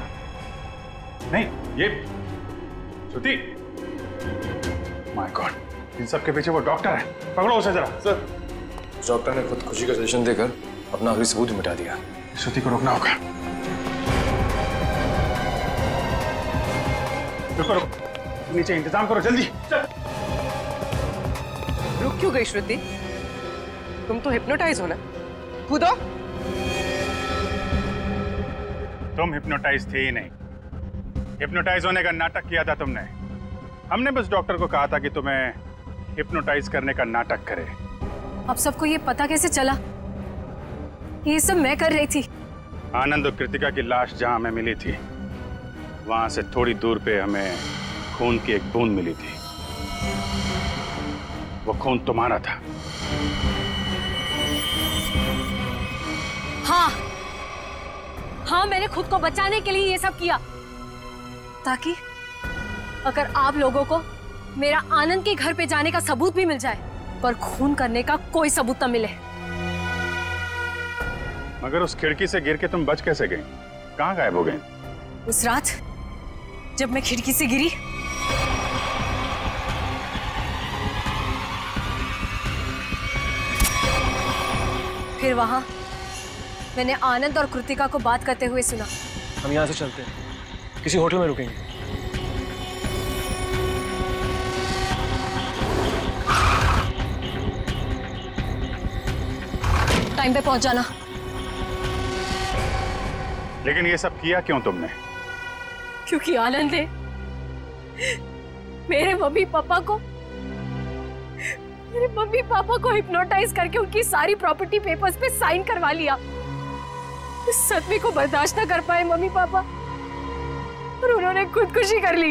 Speaker 6: नहीं, ये श्रुति, माय गॉड, इन सब के पीछे वो डॉक्टर है। पकड़ो उसे जरा।
Speaker 17: सर, डॉक्टर ने खुदकुशी का सजेशन देकर अपना आखिरी सबूत भी मिटा दिया।
Speaker 6: श्रुति को रोकना होगा। रुको, नीचे इंतजाम करो जल्दी।
Speaker 14: रुक क्यों गई श्रुति? तुम तो हिप्नोटाइज हो ना, कूदो।
Speaker 6: तुम हिप्नोटाइज थे ही नहीं, हिप्नोटाइज होने का नाटक किया था तुमने। हमने बस डॉक्टर को कहा था कि तुम्हें हिप्नोटाइज करने का नाटक करे।
Speaker 10: अब सबको ये पता कैसे चला? ये सब मैं कर रही थी।
Speaker 6: आनंद और कृतिका की लाश जहां हमें मिली थी, वहां से थोड़ी दूर पे हमें खून की एक बूंद मिली थी। वो खून तुम्हारा था।
Speaker 10: हाँ, मैंने खुद को बचाने के लिए ये सब किया, ताकि अगर आप लोगों को मेरा आनंद के घर पे जाने का सबूत भी मिल जाए, पर खून करने का कोई सबूत न मिले।
Speaker 6: मगर उस खिड़की से गिर के तुम बच कैसे गई? कहाँ गायब हो गई?
Speaker 10: उस रात जब मैं खिड़की से गिरी, फिर वहां मैंने आनंद और कृतिका को बात करते हुए सुना।
Speaker 19: हम यहाँ से चलते हैं, किसी होटल में रुकेंगे।
Speaker 10: टाइम पे पहुंच जाना।
Speaker 6: लेकिन ये सब किया क्यों तुमने?
Speaker 10: क्योंकि आनंद ने मेरे मम्मी पापा को हिप्नोटाइज करके उनकी सारी प्रॉपर्टी पेपर्स पे साइन करवा लिया। इस सदमे को बर्दाश्त न कर पाए मम्मी पापा, और उन्होंने खुदकुशी कर ली।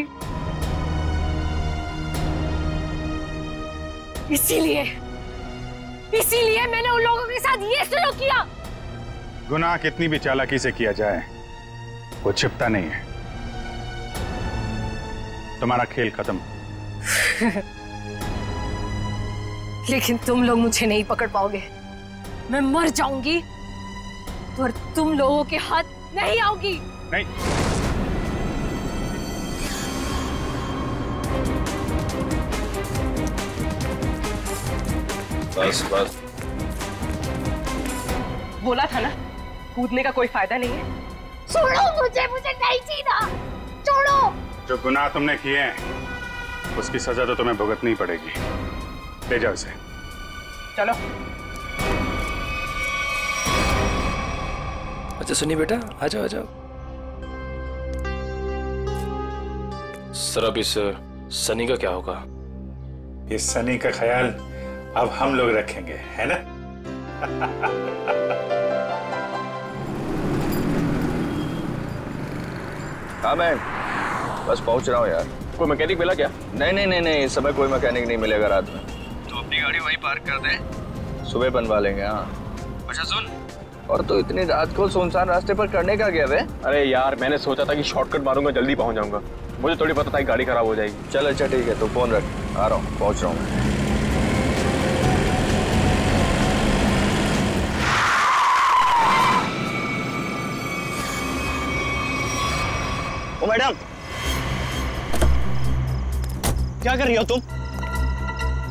Speaker 10: इसीलिए मैंने उन लोगों के साथ ये सलूक किया।
Speaker 6: गुनाह कितनी भी चालाकी से किया जाए, वो छिपता नहीं है। तुम्हारा खेल खत्म।
Speaker 10: लेकिन तुम लोग मुझे नहीं पकड़ पाओगे। मैं मर जाऊंगी, पर तुम लोगों के हाथ नहीं आऊंगी।
Speaker 6: नहीं।
Speaker 17: बस।
Speaker 14: बोला था ना, कूदने का कोई फायदा नहीं है।
Speaker 10: छोड़ो मुझे नहीं जीना, छोड़ो।
Speaker 6: जो गुनाह तुमने किए हैं, उसकी सजा तो तुम्हें भुगतनी ही पड़ेगी। ले जाओ इसे।
Speaker 14: चलो।
Speaker 17: अच्छा सनी बेटा, आ जाओ। सर अब इस सनी का क्या होगा?
Speaker 6: इस सनी का ख्याल अब हम लोग रखेंगे, है ना?
Speaker 20: हाँ मैं बस पहुंच रहा हूँ यार।
Speaker 17: कोई मैकेनिक मिला क्या?
Speaker 20: नहीं, इस समय कोई मैकेनिक नहीं मिलेगा रात में।
Speaker 17: तो अपनी गाड़ी वहीं पार्क कर दे,
Speaker 20: सुबह बनवा लेंगे। हाँ
Speaker 17: अच्छा सुन,
Speaker 20: और तो इतनी रात को सुनसान रास्ते पर करने का क्या बे?
Speaker 17: अरे यार मैंने सोचा था कि शॉर्टकट मारूंगा, जल्दी पहुंच जाऊंगा। मुझे थोड़ी पता था कि गाड़ी खराब हो जाएगी।
Speaker 20: चल अच्छा ठीक है, तो फोन रख, आ रहा हूँ, पहुंच रहा हूँ।
Speaker 3: ओ मैडम, क्या कर रही हो तुम?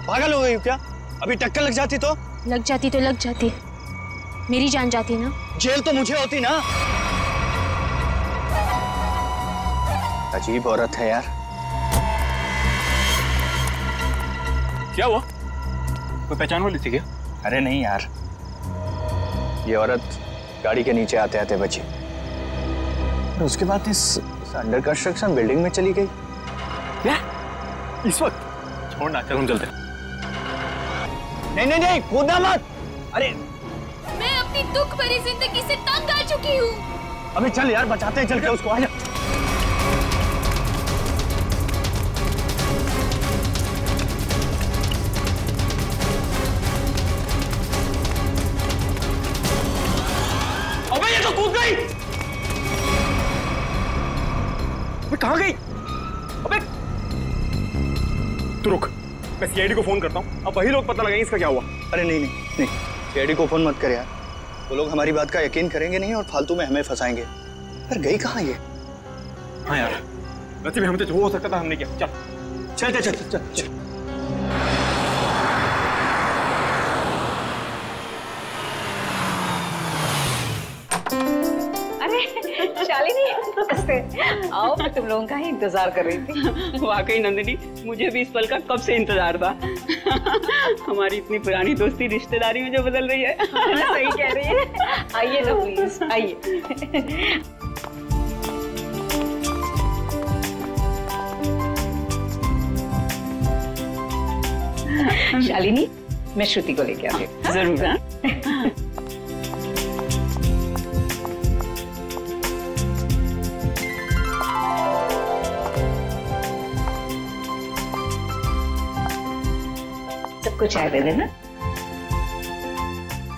Speaker 3: पागल हो गई हो क्या? अभी टक्कर लग जाती तो?
Speaker 5: लग जाती, मेरी जान जाती ना।
Speaker 3: जेल तो मुझे होती ना।
Speaker 20: अजीब औरत है यार।
Speaker 17: क्या हुआ? कोई पहचान वाली थी क्या?
Speaker 20: अरे नहीं यार, ये औरत गाड़ी के नीचे आते आते बची।
Speaker 3: उसके बाद इस
Speaker 20: अंडर कंस्ट्रक्शन बिल्डिंग में चली गई।
Speaker 19: क्या? इस वक्त? छोड़ना, चल हम चलते हैं।
Speaker 20: नहीं नहीं नहीं, कूदना मत। अरे
Speaker 10: मैं अपनी दुख भरी जिंदगी से तंग आ चुकी हूँ।
Speaker 20: अबे चल यार, बचाते हैं चल के उसको। आजा।
Speaker 19: अबे ये तो कूद गई। अबे कहाँ गई? अबे तू रुक, मैं सीआईडी को फोन करता हूँ। अब वही लोग पता लगाएंगे इसका क्या हुआ।
Speaker 20: अरे नहीं नहीं नहीं, सीआईडी को फोन मत कर यार। वो लोग हमारी बात का यकीन करेंगे नहीं और फालतू में हमें फंसाएंगे। पर गई कहाँ ये?
Speaker 19: हाँ यार, वैसे भी हमसे जो हो सकता था हमने किया। चल
Speaker 20: चल चल चल चल, चल।
Speaker 21: शालिनी, नमस्ते। आओ, मैं तुम लोगों का ही इंतजार कर रही थी।
Speaker 22: वाकई नंदिनी, मुझे भी इस पल का कब से इंतजार था। हमारी इतनी पुरानी दोस्ती रिश्तेदारी में जो बदल रही है।
Speaker 21: सही कह रही है। आइए ना प्लीज, आइए। शालिनी, मैं श्रुति को लेके आती हूँ।
Speaker 22: जरूर।
Speaker 21: सबको चाय दे देना।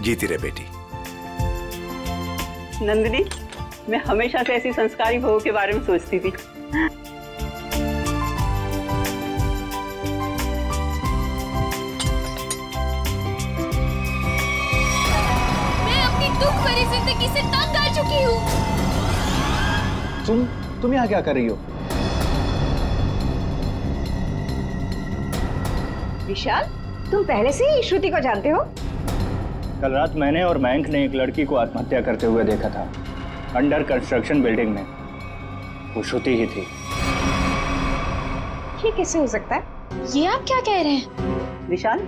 Speaker 11: जीती रहे बेटी।
Speaker 22: नंदिनी, मैं हमेशा से ऐसी संस्कारी बहू के बारे में सोचती थी।
Speaker 10: मैं अपनी दुख भरी जिंदगी से तंग आ चुकी हूँ।
Speaker 20: तुम यहाँ क्या कर रही हो?
Speaker 21: विशाल, तुम पहले से ही श्रुति को जानते हो?
Speaker 20: कल रात मैंने और मयंक ने एक लड़की को आत्महत्या करते हुए देखा था, अंडर कंस्ट्रक्शन बिल्डिंग में। वो श्रुति ही थी।
Speaker 21: ये कैसे हो सकता है? ये आप क्या कह रहे हैं?
Speaker 22: विशाल,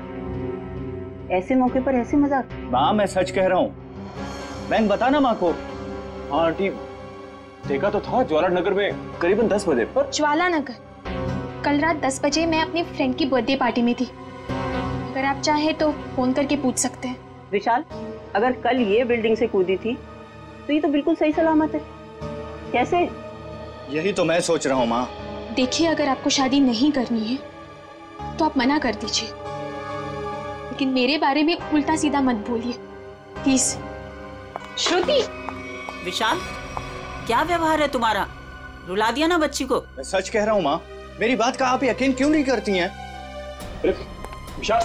Speaker 22: ऐसे मौके पर ऐसे मजाक?
Speaker 20: माँ, मैं सच कह रहा हूँ। मयंक, बता ना माँ को।
Speaker 19: हाँ आंटी, देखा तो था ज्वाला नगर में करीबन 10 बजे पर।
Speaker 23: ज्वाला नगर? कल रात 10 बजे मैं अपनी फ्रेंड की बर्थडे पार्टी में थी। अगर आप चाहे तो फोन करके पूछ सकते हैं।
Speaker 22: विशाल, अगर कल ये बिल्डिंग से कूदी थी तो ये तो बिल्कुल सही सलामत है। कैसे?
Speaker 20: यही तो मैं सोच रहा हूँ माँ।
Speaker 23: देखिए, अगर आपको शादी नहीं करनी है तो आप मना कर दीजिए, लेकिन मेरे बारे में उल्टा सीधा मत बोलिए प्लीज।
Speaker 21: श्रुति!
Speaker 24: विशाल, क्या व्यवहार है तुम्हारा? रुला दिया ना बच्ची को।
Speaker 20: मैं सच कह रहा हूँ माँ, मेरी बात का आप यकीन क्यों नहीं करती हैं?
Speaker 19: विशाल।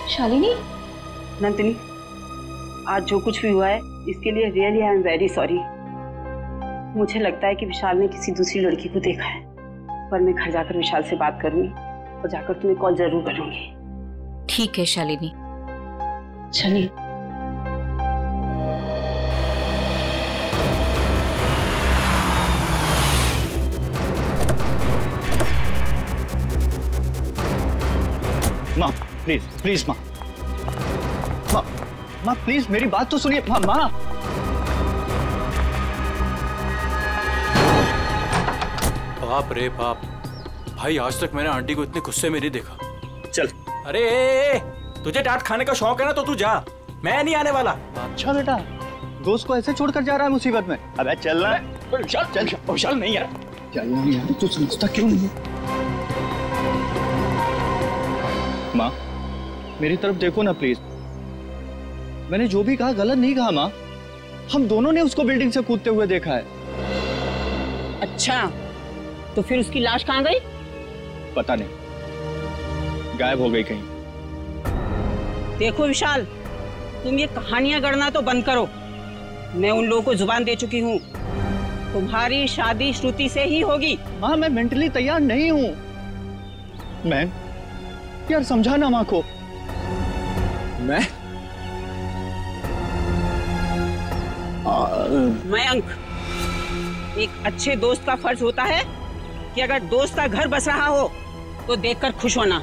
Speaker 21: शालिनी।
Speaker 22: नंदिनी, आज जो कुछ भी हुआ है इसके लिए really I am very sorry. मुझे लगता है कि विशाल ने किसी दूसरी लड़की को देखा है, पर मैं घर जाकर विशाल से बात करूंगी और जाकर तुम्हें कॉल जरूर करूंगी।
Speaker 24: ठीक है शालिनी।
Speaker 22: चलिए।
Speaker 20: माँ प्लीज प्लीज, माँ माँ माँ प्लीज मेरी बात तो सुनिए। माँ माँ
Speaker 9: बाप रे बाप, भाई आज तक मैंने आंटी को इतने गुस्से में नहीं देखा।
Speaker 20: चल।
Speaker 9: अरे तुझे डांट खाने का शौक है ना तो तू जा, मैं नहीं आने वाला।
Speaker 20: अच्छा बेटा, दोस्त को ऐसे छोड़कर जा रहा है मुसीबत में। अबे चल ना।
Speaker 19: विशाल, चल। विशाल नहीं यार,
Speaker 20: चलना यार, तू समझता क्यों नहीं? माँ मेरी तरफ देखो ना प्लीज। मैंने जो भी कहा गलत नहीं कहा माँ। हम दोनों ने उसको बिल्डिंग से कूदते हुए देखा है।
Speaker 22: अच्छा, तो फिर उसकी लाश कहाँ गई?
Speaker 20: पता नहीं, गायब हो गई कहीं।
Speaker 22: देखो विशाल, तुम ये कहानियां गढ़ना तो बंद करो। मैं उन लोगों को जुबान दे चुकी हूँ, तुम्हारी शादी श्रुति से ही होगी।
Speaker 20: माँ मैं मेंटली तैयार नहीं हूँ। मैं यार समझाना माँ को।
Speaker 22: मयंक, एक अच्छे दोस्त का फर्ज होता है कि अगर दोस्त का घर बस रहा हो तो देखकर खुश होना।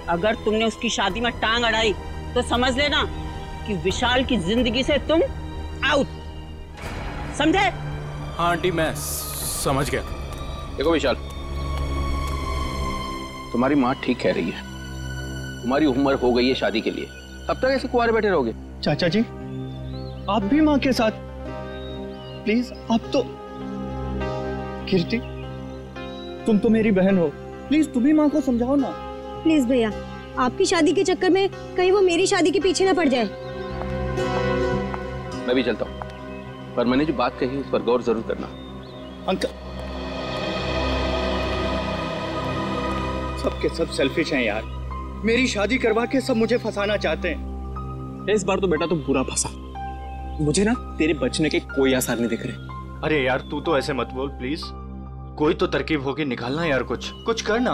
Speaker 22: अगर तुमने उसकी शादी में टांग अड़ाई तो समझ लेना कि विशाल की जिंदगी से तुम आउट। समझे?
Speaker 2: हाँ आंटी, मैं समझ गया।
Speaker 9: देखो विशाल, तुम्हारी माँ ठीक कह रही है। तुम्हारी उम्र हो गई है शादी के लिए, अब तक ऐसे कुंवारे बैठे रहोगे?
Speaker 20: चाचा जी, आप भी माँ के साथ प्लीज। आप तो कीर्ति, तुम तो मेरी बहन हो, प्लीज तुम ही माँ को समझाओ ना।
Speaker 7: प्लीज भैया, आपकी शादी के चक्कर में कहीं वो मेरी शादी के पीछे ना पड़ जाए।
Speaker 9: मैं भी चलता हूँ, पर मैंने जो बात कही उस पर गौर जरूर करना।
Speaker 20: अंकल, सबके सब सेल्फिश हैं यार। मेरी शादी करवा के सब मुझे फंसाना चाहते हैं।
Speaker 2: इस बार तो बेटा तुम पूरा फंसा। मुझे ना तेरे बचने के कोई आसार नहीं दिख रहे।
Speaker 20: अरे यार तू तो ऐसे मत बोल प्लीज, कोई तो तरकीब होके निकालना यार, कुछ करना।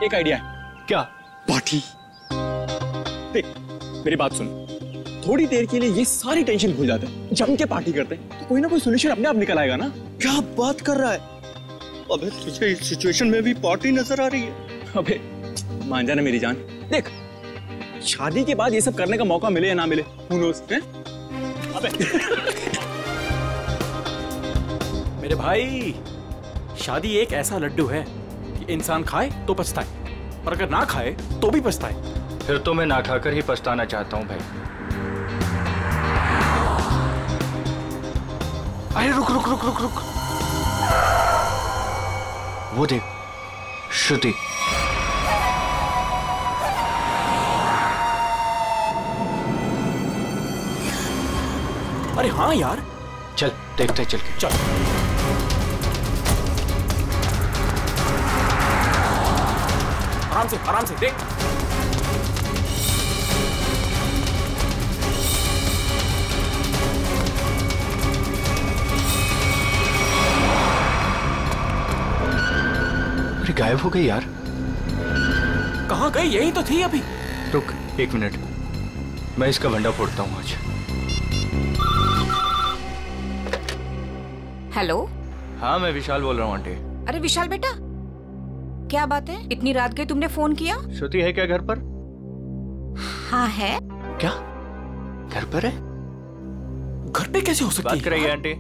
Speaker 2: एक आइडिया है।
Speaker 20: क्या?
Speaker 2: पार्टी। देख मेरी बात सुन, थोड़ी देर के लिए ये सारी टेंशन भूल जाते हैं, जम के पार्टी करते हैं तो कोई ना कोई सोल्यूशन अपने आप निकल आएगा ना।
Speaker 20: क्या बात कर रहा है? अबे तुझे इस सिचुएशन में भी पार्टी नजर आ रही है?
Speaker 2: अबे मान जाना मेरी जान, देख शादी के बाद ये सब करने का मौका मिले या ना मिले, who knows, हैं? अबे मेरे भाई, शादी एक ऐसा लड्डू है कि इंसान खाए तो पछताए, और अगर ना खाए तो भी पछताए।
Speaker 20: फिर तो मैं ना खाकर ही पछताना चाहता हूँ भाई।
Speaker 2: अरे रुक रुक रुक रुक रुक,
Speaker 20: वो देख श्रुति।
Speaker 2: अरे हाँ यार,
Speaker 20: चल देखते चल के।
Speaker 2: चल आराम से देख।
Speaker 20: अरे गायब हो गई यार।
Speaker 2: कहाँ गई? यही तो थी अभी।
Speaker 20: रुक 1 मिनट, मैं इसका भंडा फोड़ता हूँ आज।
Speaker 21: हेलो।
Speaker 20: हाँ मैं विशाल बोल रहा हूँ आंटी।
Speaker 21: अरे विशाल बेटा, क्या बात है, इतनी रात गई तुमने फोन किया?
Speaker 20: श्रुति है क्या घर पर?
Speaker 21: हाँ है।
Speaker 20: क्या घर पर है?
Speaker 2: घर पे कैसे हो सकती है?
Speaker 20: बात कराइए आंटी।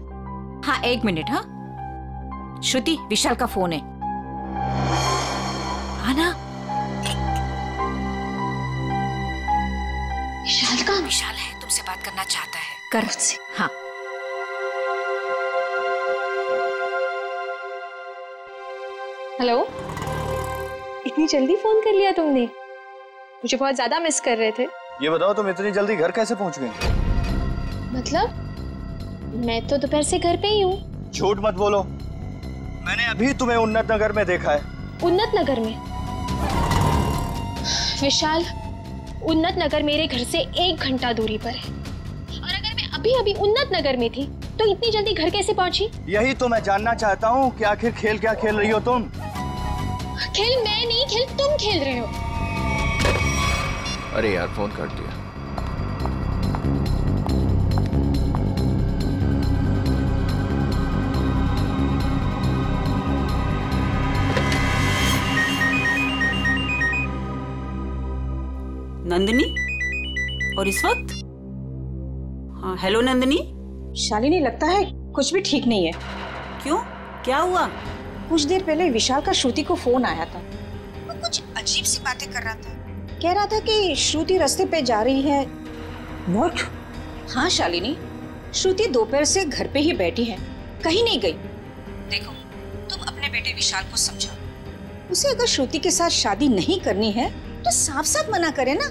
Speaker 21: हाँ 1 मिनट। हाँ श्रुति, विशाल का फोन है। आना। विशाल का? विशाल है, तुमसे बात करना चाहता है, कर मुझसे। हाँ
Speaker 23: हेलो, इतनी जल्दी फोन कर लिया तुमने? मुझे बहुत ज्यादा मिस कर रहे थे।
Speaker 20: ये बताओ तुम इतनी जल्दी घर कैसे पहुंच गई?
Speaker 23: मतलब मैं तो दोपहर से घर पे ही हूँ।
Speaker 20: झूठ मत बोलो, मैंने अभी तुम्हें उन्नत नगर में देखा है।
Speaker 23: उन्नत नगर में? विशाल, उन्नत नगर मेरे घर से 1 घंटा दूरी पर है, और अगर मैं अभी अभी उन्नत नगर में थी तो इतनी जल्दी घर कैसे पहुंची?
Speaker 20: यही तो मैं जानना चाहता हूँ कि आखिर खेल क्या खेल रही हो तुम?
Speaker 23: खेल मैं नहीं, खेल तुम खेल रहे हो।
Speaker 20: अरे यार फोन कर दिया।
Speaker 24: नंदिनी, और इस वक्त? हाँ हेलो नंदिनी।
Speaker 21: शालिनी, लगता है कुछ भी ठीक नहीं है।
Speaker 24: क्यों, क्या हुआ?
Speaker 21: कुछ देर पहले विशाल का श्रुति को फोन आया था। वो कुछ अजीब सी बातें कर रहा था। कह रहा था कि श्रुति रास्ते पे जा रही है। व्हाट? हाँ शालिनी, श्रुति दोपहर से घर पे ही बैठी है, कहीं नहीं गई। देखो तुम अपने बेटे विशाल को समझाओ, उसे अगर श्रुति के साथ शादी नहीं करनी है तो साफ साफ मना करे ना।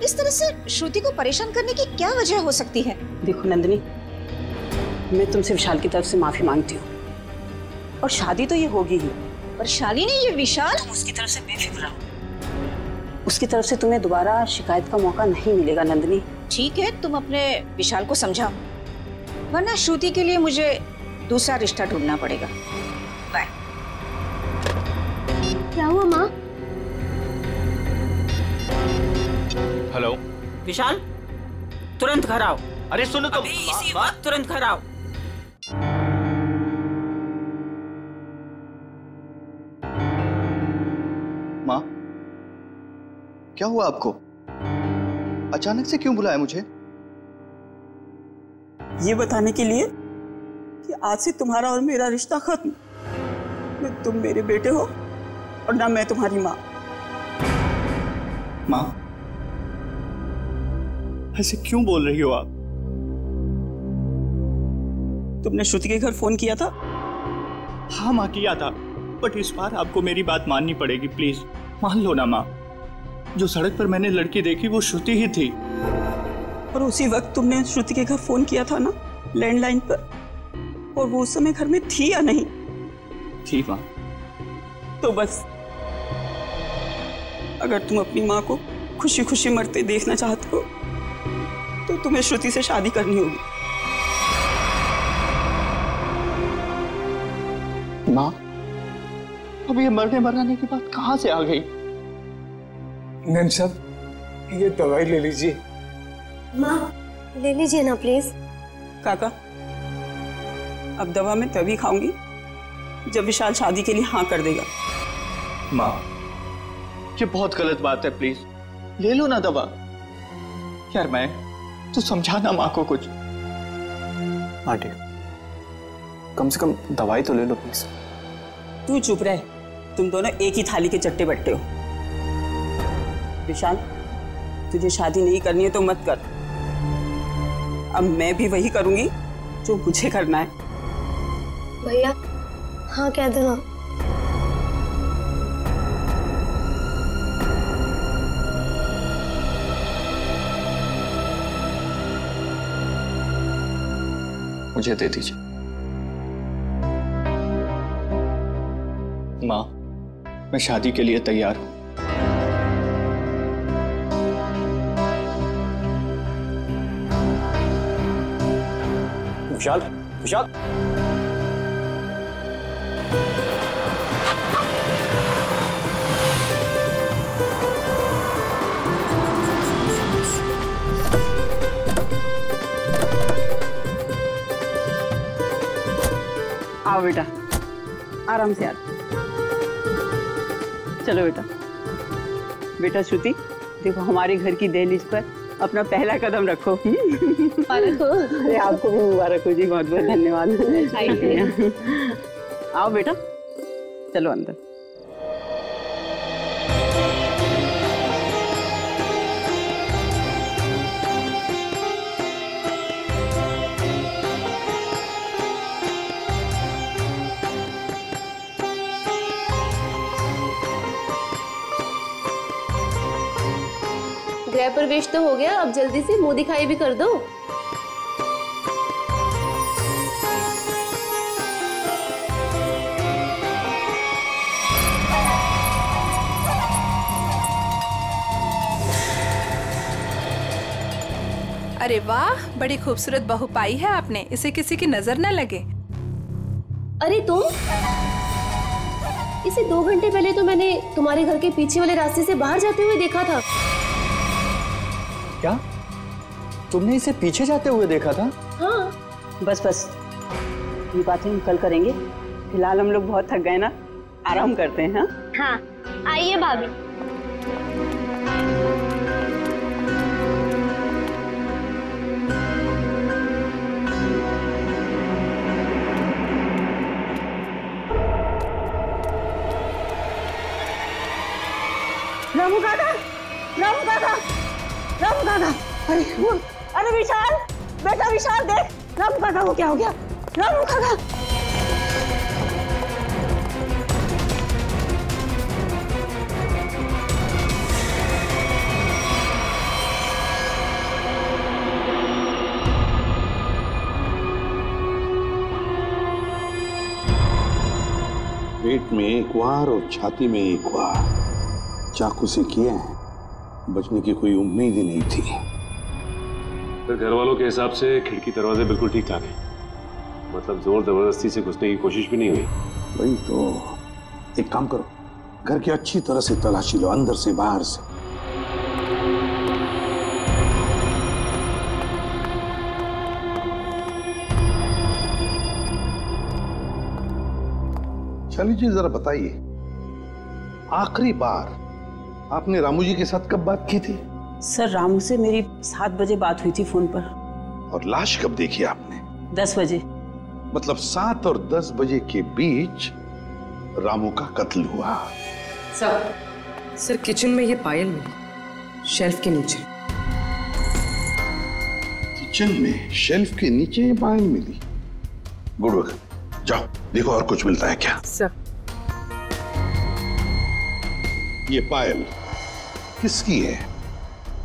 Speaker 21: इस तरह से श्रुति को परेशान करने की क्या वजह हो सकती है?
Speaker 22: देखो नंदिनी, मैं तुमसे विशाल की तरफ से माफी मांगती हूँ, और शादी तो ये होगी ही।
Speaker 21: पर शालिनी, ये विशाल,
Speaker 22: तुम उसकी तरफ से बेफिक्र रहो। उसकी तरफ से तुम्हें दोबारा शिकायत का मौका नहीं मिलेगा नंदिनी।
Speaker 21: ठीक है, तुम अपने विशाल को समझाओ, वरना श्रुति के लिए मुझे दूसरा रिश्ता ढूंढना पड़ेगा। बाय।
Speaker 23: क्या हुआ माँ?
Speaker 20: हेलो
Speaker 24: विशाल, तुरंत घर आओ।
Speaker 20: अरे सुनो तो,
Speaker 24: अभी इसी वक्त तुरंत घर आओ।
Speaker 20: माँ, क्या हुआ आपको? अचानक से क्यों बुलाया मुझे?
Speaker 24: ये बताने के लिए कि आज से तुम्हारा और मेरा रिश्ता खत्म। न तुम मेरे बेटे हो और ना मैं तुम्हारी माँ।
Speaker 20: माँ, ऐसे क्यों बोल रही हो आप?
Speaker 24: तुमने श्रुति के घर फोन किया था?
Speaker 20: हाँ माँ, किया था, बट इस बार आपको मेरी बात माननी पड़ेगी, प्लीज मान लो ना माँ। जो सड़क पर मैंने लड़की देखी वो श्रुति ही थी।
Speaker 24: और उसी वक्त तुमने श्रुति के घर फोन किया था ना, लैंडलाइन पर, और वो उस समय घर में थी या नहीं?
Speaker 20: थी माँ।
Speaker 24: तो बस, अगर तुम अपनी माँ को खुशी खुशी मरते देखना चाहते हो तो तुम्हें श्रुति से शादी करनी होगी।
Speaker 20: माँ, अब ये मरने मराने की बात कहाँ से आ गई?
Speaker 4: नैन साहब, ये दवाई ले लीजिए।
Speaker 7: माँ, ले लीजिए ना प्लीज।
Speaker 24: काका, अब दवा मैं तभी खाऊंगी जब विशाल शादी के लिए हाँ कर देगा।
Speaker 20: माँ, ये बहुत गलत बात है, प्लीज ले लो ना दवा। यार मैं तो समझाना माँ को कुछ।
Speaker 2: आंटी, कम से कम दवाई तो ले लो प्लीज।
Speaker 24: तू चुप रह, तुम दोनों एक ही थाली के चट्टे बट्टे हो। विशाल, तुझे शादी नहीं करनी है तो मत कर। अब मैं भी वही करूंगी जो मुझे करना है।
Speaker 7: भैया हाँ कह दो ना।
Speaker 20: मुझे दे दीजिए। माँ, मैं शादी के लिए तैयार हूं।
Speaker 2: विशाल, विशाल,
Speaker 24: आओ बेटा, आराम से आ। चलो बेटा। बेटा श्रुति, देखो हमारे घर की दहलीज पर अपना पहला कदम रखो। अरे आपको भी मुबारक हो जी, बहुत बहुत धन्यवाद। आओ बेटा, चलो अंदर।
Speaker 5: गृह प्रवेश तो हो गया, अब जल्दी से मुंह दिखाई भी कर दो।
Speaker 8: अरे वाह, बड़ी खूबसूरत बहू पाई है आपने, इसे किसी की नजर न लगे।
Speaker 5: अरे तुम, इसे 2 घंटे पहले तो मैंने तुम्हारे घर के पीछे वाले रास्ते से बाहर जाते हुए देखा था।
Speaker 20: क्या तुमने इसे पीछे जाते हुए देखा था?
Speaker 5: हाँ।
Speaker 24: बस बस, ये बातें हम कल करेंगे। फिलहाल हम लोग बहुत थक गए ना, आराम करते हैं। हाँ
Speaker 7: हाँ, आइए भाभी।
Speaker 24: रामू काका, रामू काका, रामू काका, अरे विशाल, बेटा विशाल, देख रामू काका को क्या हो गया। रामू काका,
Speaker 11: पेट में एक वार और छाती में एक वार चाकू से किए हैं। बचने की कोई उम्मीद ही नहीं थी।
Speaker 1: फिर घर वालों के हिसाब से खिड़की दरवाजे बिल्कुल ठीक ठाक है, मतलब जोर जबरदस्ती से घुसने की कोशिश भी नहीं हुई।
Speaker 11: वही तो, एक काम करो, घर की अच्छी तरह से तलाशी लो, अंदर से बाहर से। शाली जी जरा बताइए, आखिरी बार आपने रामू जी के साथ कब बात की थी?
Speaker 24: सर रामू से मेरी 7 बजे बात हुई थी फोन पर।
Speaker 11: और लाश कब देखी आपने?
Speaker 22: 10 बजे।
Speaker 11: मतलब 7 और 10 बजे के बीच रामू का कत्ल हुआ।
Speaker 14: सर किचन में ये पायल मिली, शेल्फ के नीचे।
Speaker 11: किचन में शेल्फ के नीचे ये पायल मिली? Good work. जाओ देखो और कुछ मिलता है क्या।
Speaker 14: सर
Speaker 11: ये पायल किसकी है?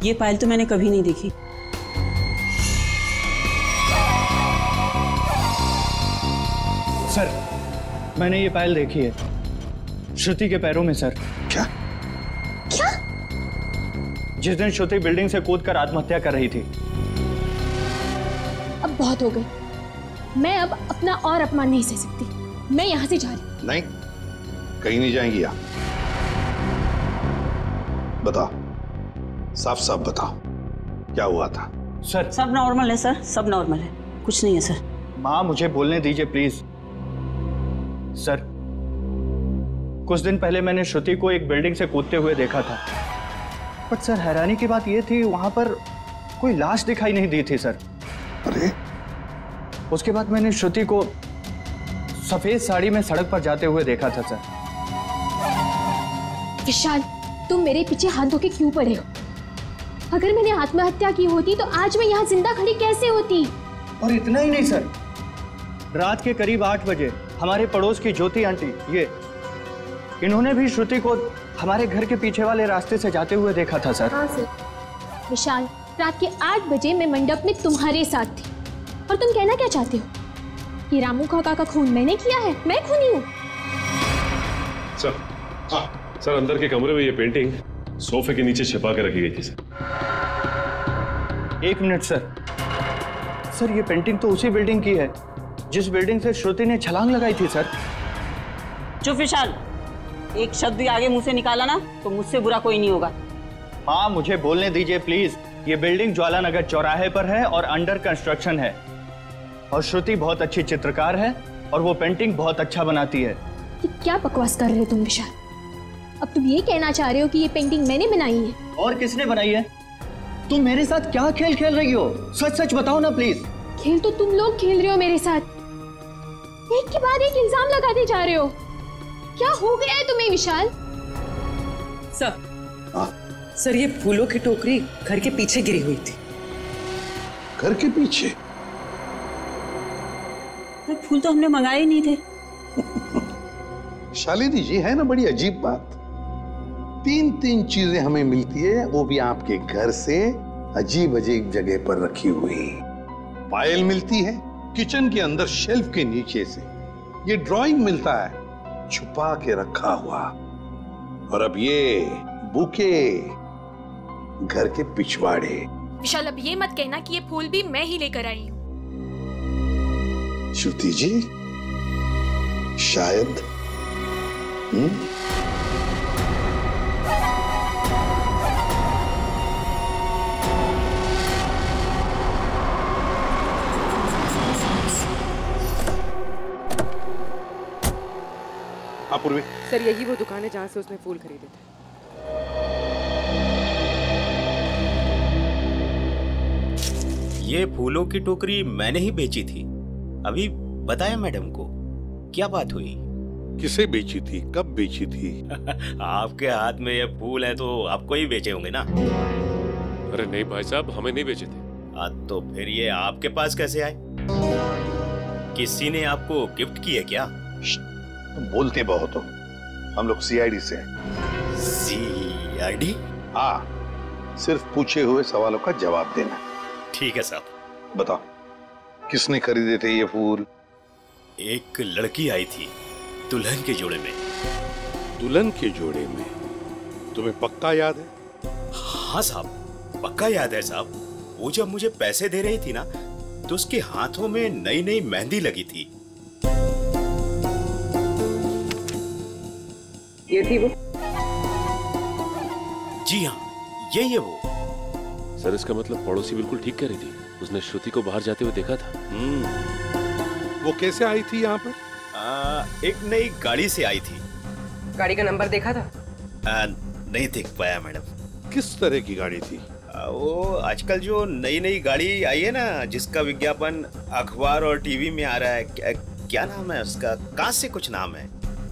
Speaker 22: ये पायल तो मैंने कभी नहीं देखी।
Speaker 20: सर मैंने ये पायल देखी है, श्रुति के पैरों में सर।
Speaker 11: क्या?
Speaker 20: क्या? जिस दिन श्रुति बिल्डिंग से कूदकर आत्महत्या कर रही थी।
Speaker 23: अब बहुत हो गई, मैं अब अपना और अपमान नहीं सह सकती। मैं यहाँ से जा रही हूँ।
Speaker 11: नहीं, कहीं नहीं जाएंगी आप। बताओ, साफ साफ बताओ, क्या हुआ था?
Speaker 20: सर
Speaker 22: सब नॉर्मल है सर, सब नॉर्मल है, कुछ नहीं है सर।
Speaker 20: माँ मुझे बोलने दीजिए प्लीज। सर कुछ दिन पहले मैंने श्रुति को एक बिल्डिंग से कूदते हुए देखा था, बट सर हैरानी की बात यह थी वहां पर कोई लाश दिखाई नहीं दी थी सर।
Speaker 11: अरे
Speaker 20: उसके बाद मैंने श्रुति को सफेद साड़ी में सड़क पर जाते हुए देखा था सर।
Speaker 23: विशाल तुम मेरे पीछे हाथ धो के क्यों पड़े हो? अगर मैंने आत्महत्या की होती तो आज मैं यहाँ जिंदा खड़ी कैसे होती?
Speaker 20: और इतना ही नहीं सर, रात के करीब 8 बजे हमारे पड़ोस की ज्योति आंटी, इन्होंने भी श्रुति को हमारे घर के पीछे वाले रास्ते से जाते हुए देखा था सर।
Speaker 23: हाँ सर। विशाल रात के 8 बजे मैं मंडप में तुम्हारे साथ थी, और तुम कहना क्या चाहते हो कि रामू काका का खून मैंने किया है? मैं खूनी हूँ?
Speaker 1: सर अंदर के कमरे में ये पेंटिंग सोफे के नीचे छिपा के रखी गई थी सर।
Speaker 20: 1 minute sir. सर ये पेंटिंग तो उसी बिल्डिंग की है जिस बिल्डिंग से श्रुति ने छलांग लगाई थी सर।
Speaker 22: चुप विशाल, एक शब्द भी आगे मुंह से निकाला ना तो मुझसे बुरा कोई नहीं होगा।
Speaker 20: हाँ मुझे बोलने दीजिए प्लीज। ये बिल्डिंग ज्वाला नगर चौराहे पर है और अंडर कंस्ट्रक्शन है, और श्रुति बहुत अच्छी चित्रकार है और वो पेंटिंग बहुत अच्छा बनाती है।
Speaker 23: कि क्या बकवास कर रहे हो तुम विशाल? अब तुम ये कहना चाह रहे हो कि ये पेंटिंग मैंने बनाई है?
Speaker 20: और किसने बनाई है? तुम मेरे साथ क्या खेल खेल रही हो? सच सच बताओ ना प्लीज।
Speaker 23: खेल तो तुम लोग खेल रहे हो मेरे साथ, एक के बाद एक इल्जाम लगाते जा रहे हो। क्या हो गया है तुम्हें विशाल?
Speaker 14: सर ये फूलों की टोकरी घर के पीछे गिरी हुई थी।
Speaker 11: घर के पीछे?
Speaker 22: फूल तो हमने मंगाए ही नहीं थे।
Speaker 11: शालिनी जी, है ना बड़ी अजीब बात। 3 चीजें हमें मिलती है, वो भी आपके घर से अजीब अजीब जगह पर रखी हुई। पायल मिलती है किचन के अंदर शेल्फ के नीचे से, ये ड्राइंग मिलता है छुपा के रखा हुआ, और अब ये बुके घर के पिछवाड़े।
Speaker 23: विशाल अब ये मत कहना कि ये फूल भी मैं ही लेकर आई हूँ।
Speaker 11: श्रुति जी शायद
Speaker 6: पूर्वी।
Speaker 14: सर यही वो दुकान है जहाँ से उसने फूल खरीदे थे।
Speaker 12: ये फूलों की टोकरी मैंने ही बेची थी। अभी बताया मैडम को, क्या बात हुई?
Speaker 11: किसे बेची थी, कब बेची थी?
Speaker 12: आपके हाथ में ये फूल है तो आपको ही बेचे होंगे ना?
Speaker 1: अरे नहीं भाई साहब, हमें नहीं बेचे थे।
Speaker 12: तो फिर ये आपके पास कैसे आए? किसी ने आपको गिफ्ट किए क्या?
Speaker 11: तुम बोलते बहुत हो, हम लोग सीआईडी से हैं।
Speaker 12: सीआईडी?
Speaker 11: हाँ, सिर्फ पूछे हुए सवालों का जवाब देना।
Speaker 12: ठीक है साहब।
Speaker 11: बताओ, किसने खरीदे थे ये फूल?
Speaker 12: एक लड़की आई थी दुल्हन के जोड़े में।
Speaker 11: दुल्हन के जोड़े में? तुम्हें पक्का याद है?
Speaker 12: हाँ साहब, पक्का याद है साहब। वो जब मुझे पैसे दे रही थी ना तो उसके हाथों में नई नई मेहंदी लगी थी।
Speaker 14: ये थी वो?
Speaker 12: जी हाँ, यही है वो।
Speaker 1: सर इसका मतलब पड़ोसी बिल्कुल ठीक कह रही थी, उसने श्रुति को बाहर जाते हुए देखा था।
Speaker 11: वो कैसे आई थी यहाँ पर?
Speaker 12: एक नई गाड़ी से आई थी।
Speaker 14: गाड़ी का नंबर देखा था?
Speaker 12: नहीं देख पाया मैडम।
Speaker 11: किस तरह की गाड़ी थी?
Speaker 12: वो आजकल जो नई नई गाड़ी आई है ना, जिसका विज्ञापन अखबार और टीवी में आ रहा है, क्या नाम है उसका? कहाँ से कुछ नाम है?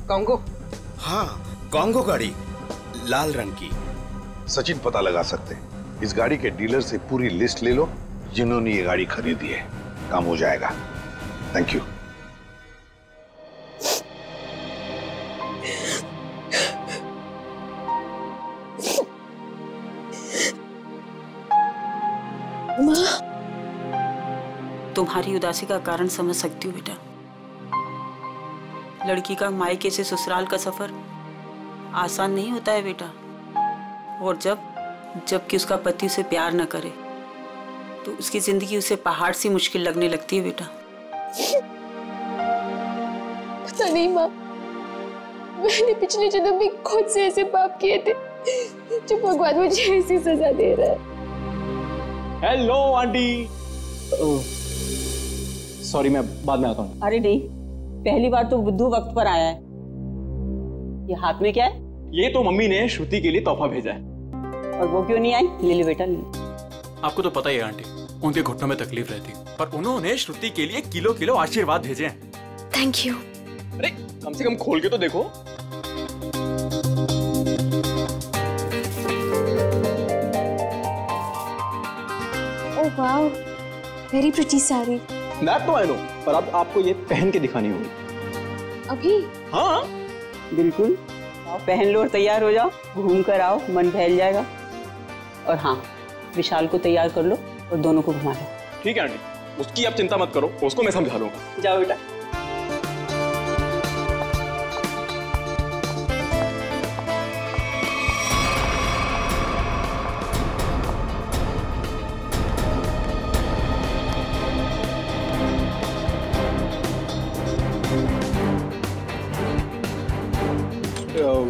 Speaker 14: कॉन्गो।
Speaker 12: हाँ, कॉन्गो गाड़ी, लाल रंग की।
Speaker 11: सचिन पता लगा सकते हैं। इस गाड़ी के डीलर से पूरी लिस्ट ले लो जिन्होंने ये गाड़ी खरीदी है, काम हो जाएगा। Thank you.
Speaker 22: तुम्हारी उदासी का कारण समझ सकती हूँ बेटा। लड़की का मायके से ससुराल का सफर आसान नहीं होता है बेटा। और जबकि उसका पति उसे प्यार न करे तो उसकी जिंदगी उसे पहाड़ सी मुश्किल लगने लगती है बेटा।
Speaker 23: पता नहीं माँ, मैंने पिछले जन्म में खुद से ऐसे पाप किए थे जो भगवान मुझे ऐसी सजा दे रहा है।
Speaker 2: Hello aunty. सॉरी, मैं बाद में आता हूँ।
Speaker 22: अरे नहीं, पहली बार तो बुद्धू वक्त पर आया है। ये हाथ में क्या है?
Speaker 2: ये तो मम्मी ने श्रुति के लिए तोहफा भेजा है।
Speaker 22: और वो क्यों नहीं आई? ले ले बेटा, ले।
Speaker 2: आपको तो पता ही है आंटी, उनके घुटनों में तकलीफ रहती, पर उन्होंने श्रुति के लिए किलो किलो आशीर्वाद भेजे हैं।
Speaker 23: Thank you.
Speaker 2: अरे कम से कम खोल के तो देखो।
Speaker 23: Oh wow, very pretty sari.
Speaker 2: That तो आई नो, पर अब आपको ये पहन के दिखानी होगी।
Speaker 23: अभी?
Speaker 2: हाँ
Speaker 22: बिल्कुल, आओ पहन लो और तैयार हो जाओ, घूम कर आओ, मन बहल जाएगा। और हाँ, विशाल को तैयार कर लो और दोनों को घुमा लो।
Speaker 2: ठीक है आंटी, उसकी आप चिंता मत करो, उसको मैं समझा लूंगा।
Speaker 22: जाओ बेटा।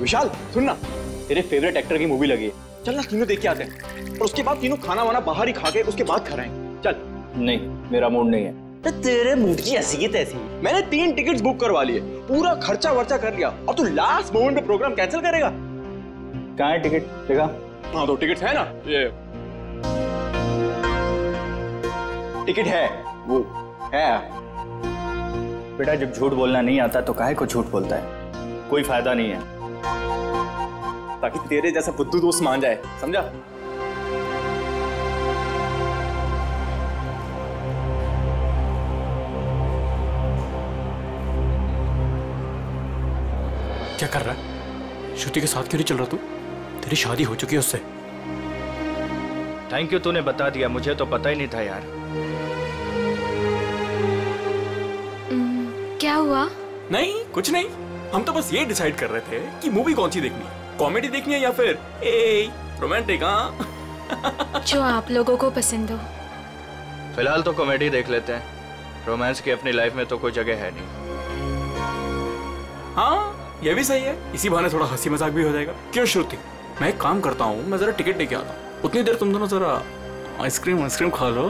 Speaker 2: विशाल सुन ना, तेरे फेवरेट एक्टर की मूवी लगी है, चल ना तीनों देख के आते हैं, और उसके बाद तीनों खाना वाना बाहर ही खा के उसके बाद खा रहे हैं। चल। नहीं, मेरा मूड नहीं है। तो तेरे मूड की ऐसी की तैसी। मैंने 3 टिकट्स बुक करवा लिए, पूरा खर्चा वर्चा कर लिया, और तू लास्ट मोमेंट पे प्रोग्राम कैंसिल करेगा? कहाँ है टिकट? देखा? हाँ तो टिकट है ना, ये टिकट है, वो है।
Speaker 20: बेटा जब झूठ बोलना नहीं आता तो काहे को झूठ बोलता है? कोई फायदा नहीं है।
Speaker 2: ताकि तेरे जैसा बुद्धू दोस्त मान जाए, समझा? क्या कर रहा है? श्रुति के साथ क्यों नहीं चल रहा तू? तेरी शादी हो चुकी है उससे।
Speaker 20: थैंक यू, तूने बता दिया, मुझे तो पता ही नहीं था यार।
Speaker 23: क्या हुआ?
Speaker 2: नहीं कुछ नहीं, हम तो बस ये डिसाइड कर रहे थे कि मूवी कौन सी देखनी है, कॉमेडी देखनी है या फिर रोमांटिक। हाँ
Speaker 23: जो आप लोगों को पसंद हो।
Speaker 20: फिलहाल तो कॉमेडी देख लेते हैं, रोमांस की अपनी लाइफ में तो कोई जगह है नहीं।
Speaker 2: हाँ ये भी सही है, इसी बहाने थोड़ा हंसी मजाक भी हो जाएगा। क्यों श्रुति, मैं एक काम करता हूँ, मैं जरा टिकट लेके आता हूँ, उतनी देर तुम दोनों जरा आइसक्रीम खा लो।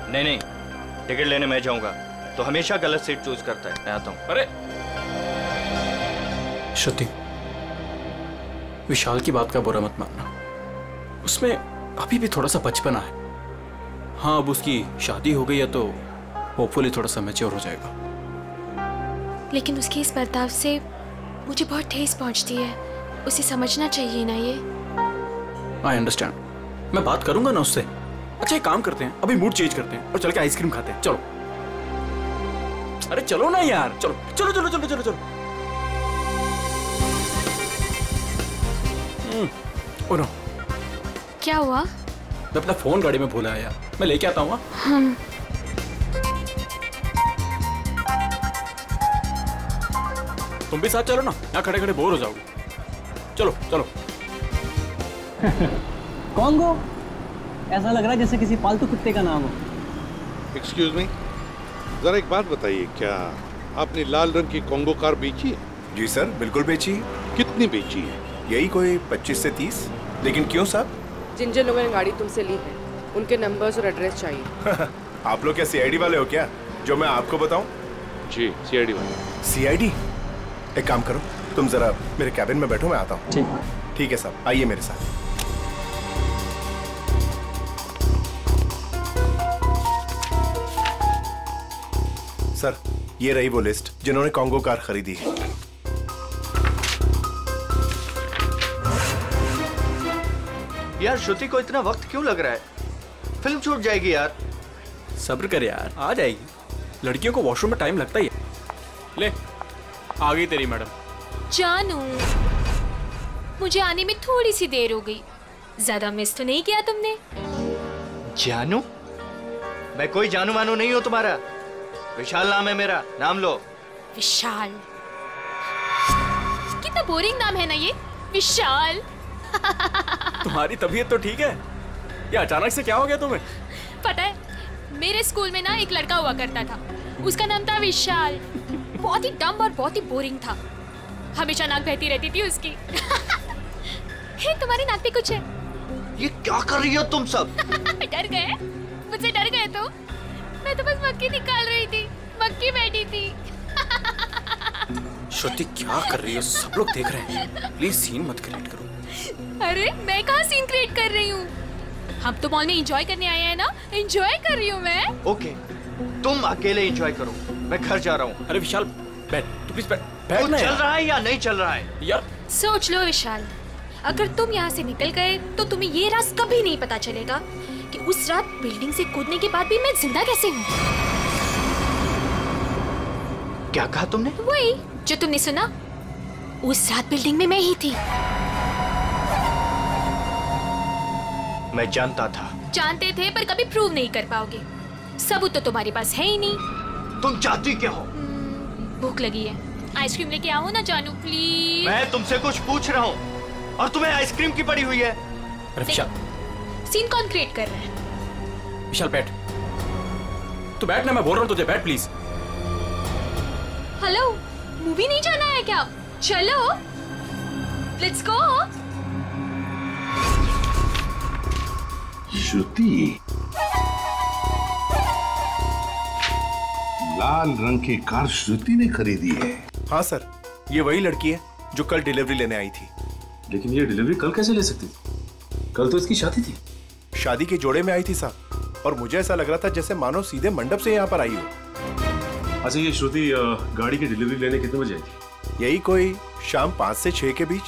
Speaker 20: नहीं, टिकट लेने मैं जाऊंगा तो हमेशा गलत सीट चूज करता है। मैं आता हूँ।
Speaker 2: अरे श्रुति, विशाल की बात का बुरा मत मानना, उसमें अभी भी थोड़ा सा बचपना है। हाँ अब उसकी शादी हो गई है तो होपफुली थोड़ा सा मैच्योर हो जाएगा।
Speaker 23: लेकिन उसके इस बर्ताव से मुझे बहुत ठेस पहुंचती है, उसे समझना चाहिए ना ये।
Speaker 2: आई अंडरस्टैंड, मैं बात करूंगा ना उससे। अच्छा एक काम करते हैं, अभी मूड चेंज करते हैं और चल के आइसक्रीम खाते हैं। चलो। अरे चलो ना यार, चलो चलो चलो चलो चलो चलो। ओ नो,
Speaker 23: क्या हुआ?
Speaker 2: मैं अपना फोन गाड़ी में भूला है यार, मैं लेके आता हूँ।
Speaker 23: हाँ।
Speaker 2: तुम भी साथ चलो ना, यहाँ खड़े खड़े बोर हो जाओगे। चलो चलो।
Speaker 13: कॉन्गो, ऐसा लग रहा है जैसे किसी पालतू कुत्ते का नाम हो।
Speaker 11: एक्सक्यूज मी, जरा एक बात बताइए, क्या आपने लाल रंग की कॉन्गो कार बेची है?
Speaker 12: जी सर, बिल्कुल बेची है।
Speaker 11: कितनी बेची है?
Speaker 12: यही कोई 25 से 30। लेकिन क्यों साहब?
Speaker 14: जिन जिन लोगों ने गाड़ी तुमसे ली है उनके नंबर्स और एड्रेस चाहिए।
Speaker 12: आप लोग क्या सीआईडी वाले हो क्या, जो मैं आपको बताऊं?
Speaker 11: जी सीआईडी वाले।
Speaker 12: सीआईडी? एक काम करो, तुम जरा मेरे कैबिन में बैठो, मैं आता हूँ। ठीक है साहब, आइए मेरे साथ।
Speaker 15: सर, ये रही वो लिस्ट जिन्होंने कॉन्गो कार खरीदी है।
Speaker 20: यार श्रुति को इतना वक्त क्यों लग रहा है? फिल्म छूट जाएगी यार।
Speaker 2: सब्र कर यार, आ जाएगी। लड़कियों को वॉशरूम में टाइम लगता ही है। ले, आ गई तेरी मैडम।
Speaker 23: जानू, मुझे आने में थोड़ी सी देर हो गई। ज्यादा मिस तो नहीं किया तुमने?
Speaker 20: जानू? मैं कोई जानू मानू नहीं हूं तुम्हारा। विशाल नाम है मेरा, नाम लो।
Speaker 23: विशाल? कितना बोरिंग नाम है ना ये, विशाल।
Speaker 2: तुम्हारी तबीयत तो ठीक है? ये अचानक से क्या हो गया तुम्हें?
Speaker 23: पता है, मेरे स्कूल में ना एक लड़का हुआ करता था, उसका नाम था विशाल। बहुत ही डम और बहुत ही बोरिंग था, हमेशा नाक बहती रहती थी उसकी। हे, तुम्हारी नाक पे कुछ है?
Speaker 20: ये क्या कर रही हो तुम सब?
Speaker 23: डर गए? मुझसे डर गए तो? मैं तो बस मक्खी निकाल रही थी, मक्खी बैठी थी।
Speaker 2: श्रुति क्या कर रही है? सब लोग देख रहे हैं। प्लीज सीन मत क्रिएट करो।
Speaker 23: अरे मैं कहाँ सीन क्रिएट कर रही हूँ? हम तो मॉल में एंजॉय करने आए हैं ना, एंजॉय कर रही हूँ मैं।
Speaker 20: ओके, तुम अकेले एंजॉय करो, मैं घर जा रहा हूँ।
Speaker 2: अरे विशाल, बैठ, तू प्लीज बैठ।
Speaker 20: चल रहा है या नहीं चल रहा है?
Speaker 2: यार
Speaker 23: सोच लो विशाल, अगर तुम यहाँ से निकल गए तो तुम्हें ये राज कभी नहीं पता चलेगा कि उस रात बिल्डिंग से कूदने के बाद भी मैं जिंदा कैसे हूँ।
Speaker 20: क्या कहा तुमने?
Speaker 23: वही जो तुमने सुना, उस रात बिल्डिंग में मैं ही थी।
Speaker 20: मैं जानता था।
Speaker 23: जानते थे पर कभी प्रूव नहीं कर पाओगे, सबूत तो तुम्हारे पास है ही नहीं।
Speaker 20: तुम चाहती क्या हो?
Speaker 23: भूख लगी है, आइसक्रीम लेके आओ ना जानू प्लीज।
Speaker 20: मैं तुमसे कुछ पूछ रहा हूँ और तुम्हें आइसक्रीम की पड़ी हुई है।
Speaker 2: विशाल,
Speaker 23: सीन कौन क्रिएट कर रहा है?
Speaker 2: विशाल बैठ, तू बैठ ना, मैं बोल रहा हूँ तुझे, बैठ प्लीज।
Speaker 23: हेलो, मूवी नहीं जाना है क्या? चलो, लेट्स गो।
Speaker 11: श्रुति, लाल रंग की कार श्रुति ने खरीदी है।
Speaker 15: हाँ सर, ये वही लड़की है जो कल डिलीवरी लेने आई थी।
Speaker 1: लेकिन ये डिलीवरी कल कैसे ले सकती थी? कल तो इसकी शादी थी।
Speaker 15: शादी के जोड़े में आई थी साहब, और मुझे ऐसा लग रहा था जैसे मानो सीधे मंडप से यहाँ पर आई हो।
Speaker 1: अच्छा, ये श्रुति गाड़ी की डिलीवरी लेने कितने बजे आई थी?
Speaker 15: यही कोई शाम 5 से 6 के बीच।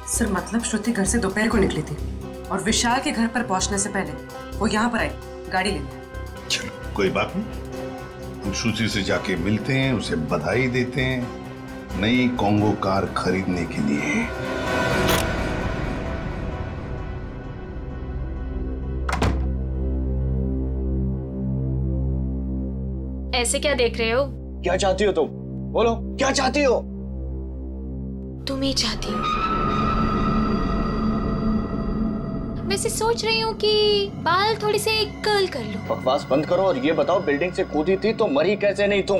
Speaker 14: सर, मतलब श्रुति घर से दोपहर को निकली थी और विशाल के घर पर पहुंचने से पहले वो यहाँ पर आई गाड़ी लेने।
Speaker 11: चलो, कोई बात नहीं, हम श्रुति से जाके मिलते हैं, उसे बधाई देते हैं नई कॉन्गो कार खरीदने के लिए।
Speaker 23: ऐसे क्या देख रहे हो?
Speaker 20: क्या चाहती हो तुम? बोलो, क्या चाहती हो?
Speaker 23: तुम ही चाहती हो। वैसे सोच रही हूँ कि बाल थोड़ी से कर्ल कर लो।
Speaker 20: बकवास बंद करो और ये बताओ, बिल्डिंग से कूदी थी तो मरी कैसे नहीं तुम?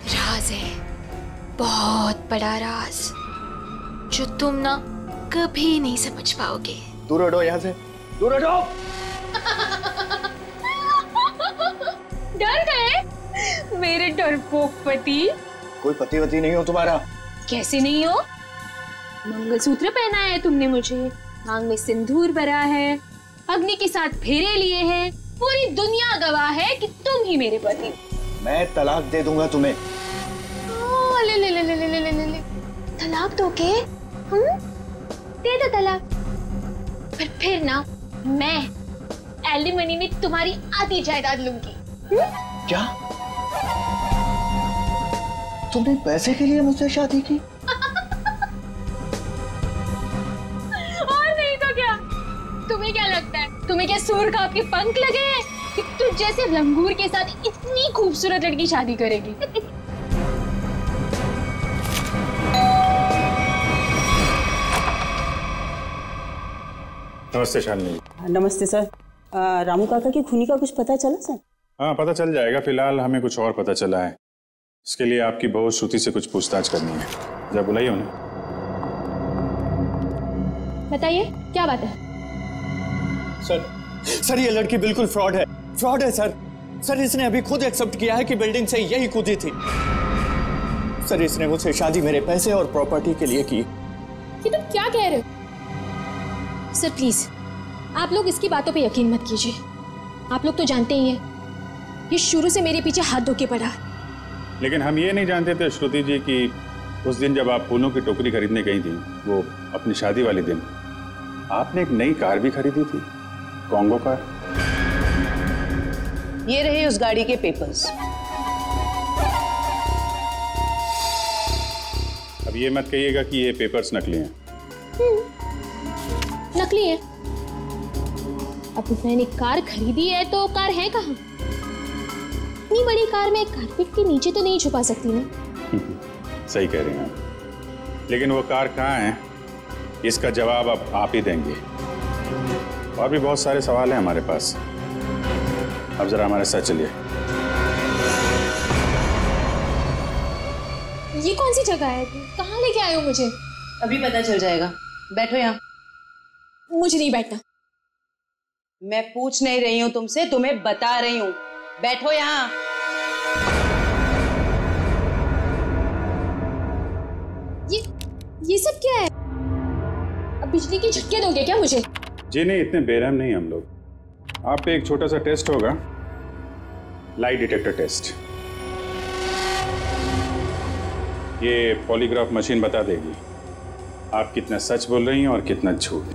Speaker 23: राज है, बहुत बड़ा राज, जो तुम ना कभी नहीं समझ पाओगे।
Speaker 20: दूर हटो यहाँ से, दूर हटो।
Speaker 23: डर गए मेरे डरपोक पति?
Speaker 20: कोई पति वती नहीं हो तुम्हारा।
Speaker 23: कैसे नहीं हो? मंगलसूत्र पहना है तुमने मुझे, मांग में सिंदूर भरा है, अग्नि के साथ फेरे लिए हैं, पूरी दुनिया गवाह है कि तुम ही मेरे पति।
Speaker 20: मैं तलाक दे दूंगा तुम्हें।
Speaker 23: ले ले ले ले ले ले ले ले। तलाक दोगे? दे दो तलाक, पर फिर ना मैं एलिमनी में तुम्हारी आधी जायदाद लूंगी।
Speaker 20: क्या? तुमने पैसे के लिए मुझसे शादी की?
Speaker 23: और नहीं तो क्या? तुम्हें क्या लगता है, तुम्हें क्या सूर का आपके पंख लगे हैं कि तुझ जैसे लंगूर के साथ इतनी खूबसूरत लड़की शादी करेगी?
Speaker 6: नमस्ते शालिनी।
Speaker 24: नमस्ते सर। रामू काका की खूनी का कुछ पता चला सर?
Speaker 6: हाँ, पता चल जाएगा। फिलहाल हमें कुछ और पता चला है, इसके लिए आपकी बहू श्रुति से कुछ पूछताछ करनी है। जरा बुलाइए उन्हें।
Speaker 23: बताइए क्या बात है?
Speaker 20: सर ये लड़की बिल्कुल फ्रॉड है सर। सर इसने अभी खुद एक्सेप्ट किया है कि बिल्डिंग से यही कूदी थी। सर इसने मुझसे शादी मेरे पैसे और प्रॉपर्टी के लिए की।
Speaker 23: ये तुम क्या कह रहे हो? सर प्लीज आप लोग इसकी बातों पे यकीन मत कीजिए। आप लोग तो जानते ही हैं, ये शुरू से मेरे पीछे हाथ धो के पड़ा है।
Speaker 6: लेकिन हम ये नहीं जानते थे श्रुति जी कि उस दिन जब आप फूलों की टोकरी खरीदने गई थी, वो अपनी शादी वाले दिन, आपने एक नई कार भी खरीदी थी, कॉन्गो कार।
Speaker 14: ये रहे उस गाड़ी के पेपर्स।
Speaker 6: अब ये मत कहिएगा कि ये पेपर्स नकली हैं।
Speaker 23: नकली है। अब मैंने कार खरीदी है तो कार है कहाँ? इतनी बड़ी कार में कारपेट के नीचे तो नहीं छुपा सकती ना।
Speaker 6: सही कह रही हैं आप। लेकिन वो कार कहाँ है, इसका जवाब अब आप ही देंगे। और भी बहुत सारे सवाल हैं हमारे पास। अब जरा हमारे साथ चलिए।
Speaker 23: ये कौन सी जगह है? कहाँ लेके आए हो मुझे?
Speaker 14: अभी पता चल जाएगा। बैठो यहाँ।
Speaker 23: मुझे नहीं बैठना।
Speaker 14: मैं पूछ नहीं रही हूँ तुमसे, तुम्हें बता रही हूँ। बैठो यहाँ।
Speaker 23: ये सब क्या है? अब बिजली के झटके दोगे क्या मुझे?
Speaker 6: जी नहीं, इतने बेरहम नहीं हम लोग। आप पे एक छोटा सा टेस्ट होगा, लाइट डिटेक्टर टेस्ट। ये पॉलीग्राफ मशीन बता देगी आप कितना सच बोल रही हैं और कितना झूठ।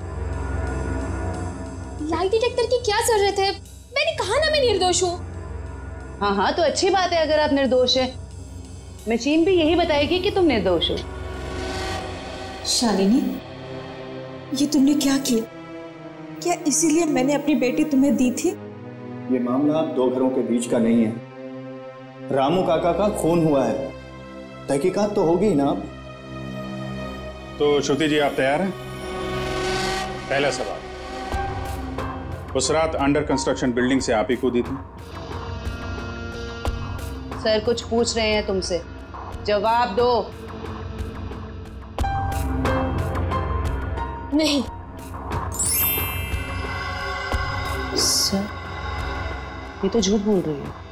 Speaker 23: लाइट डिटेक्टर की क्या जरूरत है? मैंने कहा ना मैं निर्दोष हूँ।
Speaker 14: हाँ, तो अच्छी बात है अगर आप निर्दोष है। मशीन भी यही बताएगी कि तुम निर्दोष हो।
Speaker 24: शालिनी, ये तुमने क्या किया? क्या इसीलिए मैंने अपनी बेटी तुम्हें दी थी?
Speaker 20: ये मामला दो घरों के बीच का नहीं है। रामू काका का खून हुआ है, तहकीकात तो होगी ना।
Speaker 6: तो श्रुति जी, आप तैयार हैं? पहला सवाल, उस रात अंडर कंस्ट्रक्शन बिल्डिंग से आप ही कूदी थी?
Speaker 14: सर कुछ पूछ रहे हैं तुमसे, जवाब दो।
Speaker 23: नहीं।
Speaker 14: सर ये तो झूठ बोल रही है।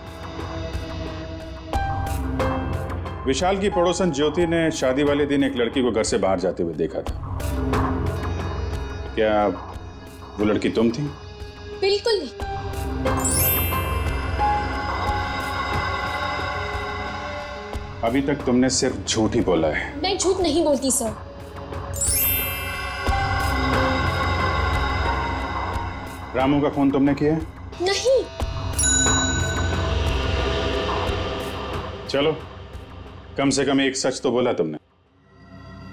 Speaker 6: विशाल की पड़ोसन ज्योति ने शादी वाले दिन एक लड़की को घर से बाहर जाते हुए देखा था। क्या वो लड़की तुम थी?
Speaker 23: बिल्कुल नहीं।
Speaker 6: अभी तक तुमने सिर्फ झूठ ही बोला है।
Speaker 23: मैं झूठ नहीं बोलती सर।
Speaker 6: रामू का खून तुमने किया?
Speaker 23: नहीं।
Speaker 6: चलो, कम से कम एक सच तो बोला तुमने।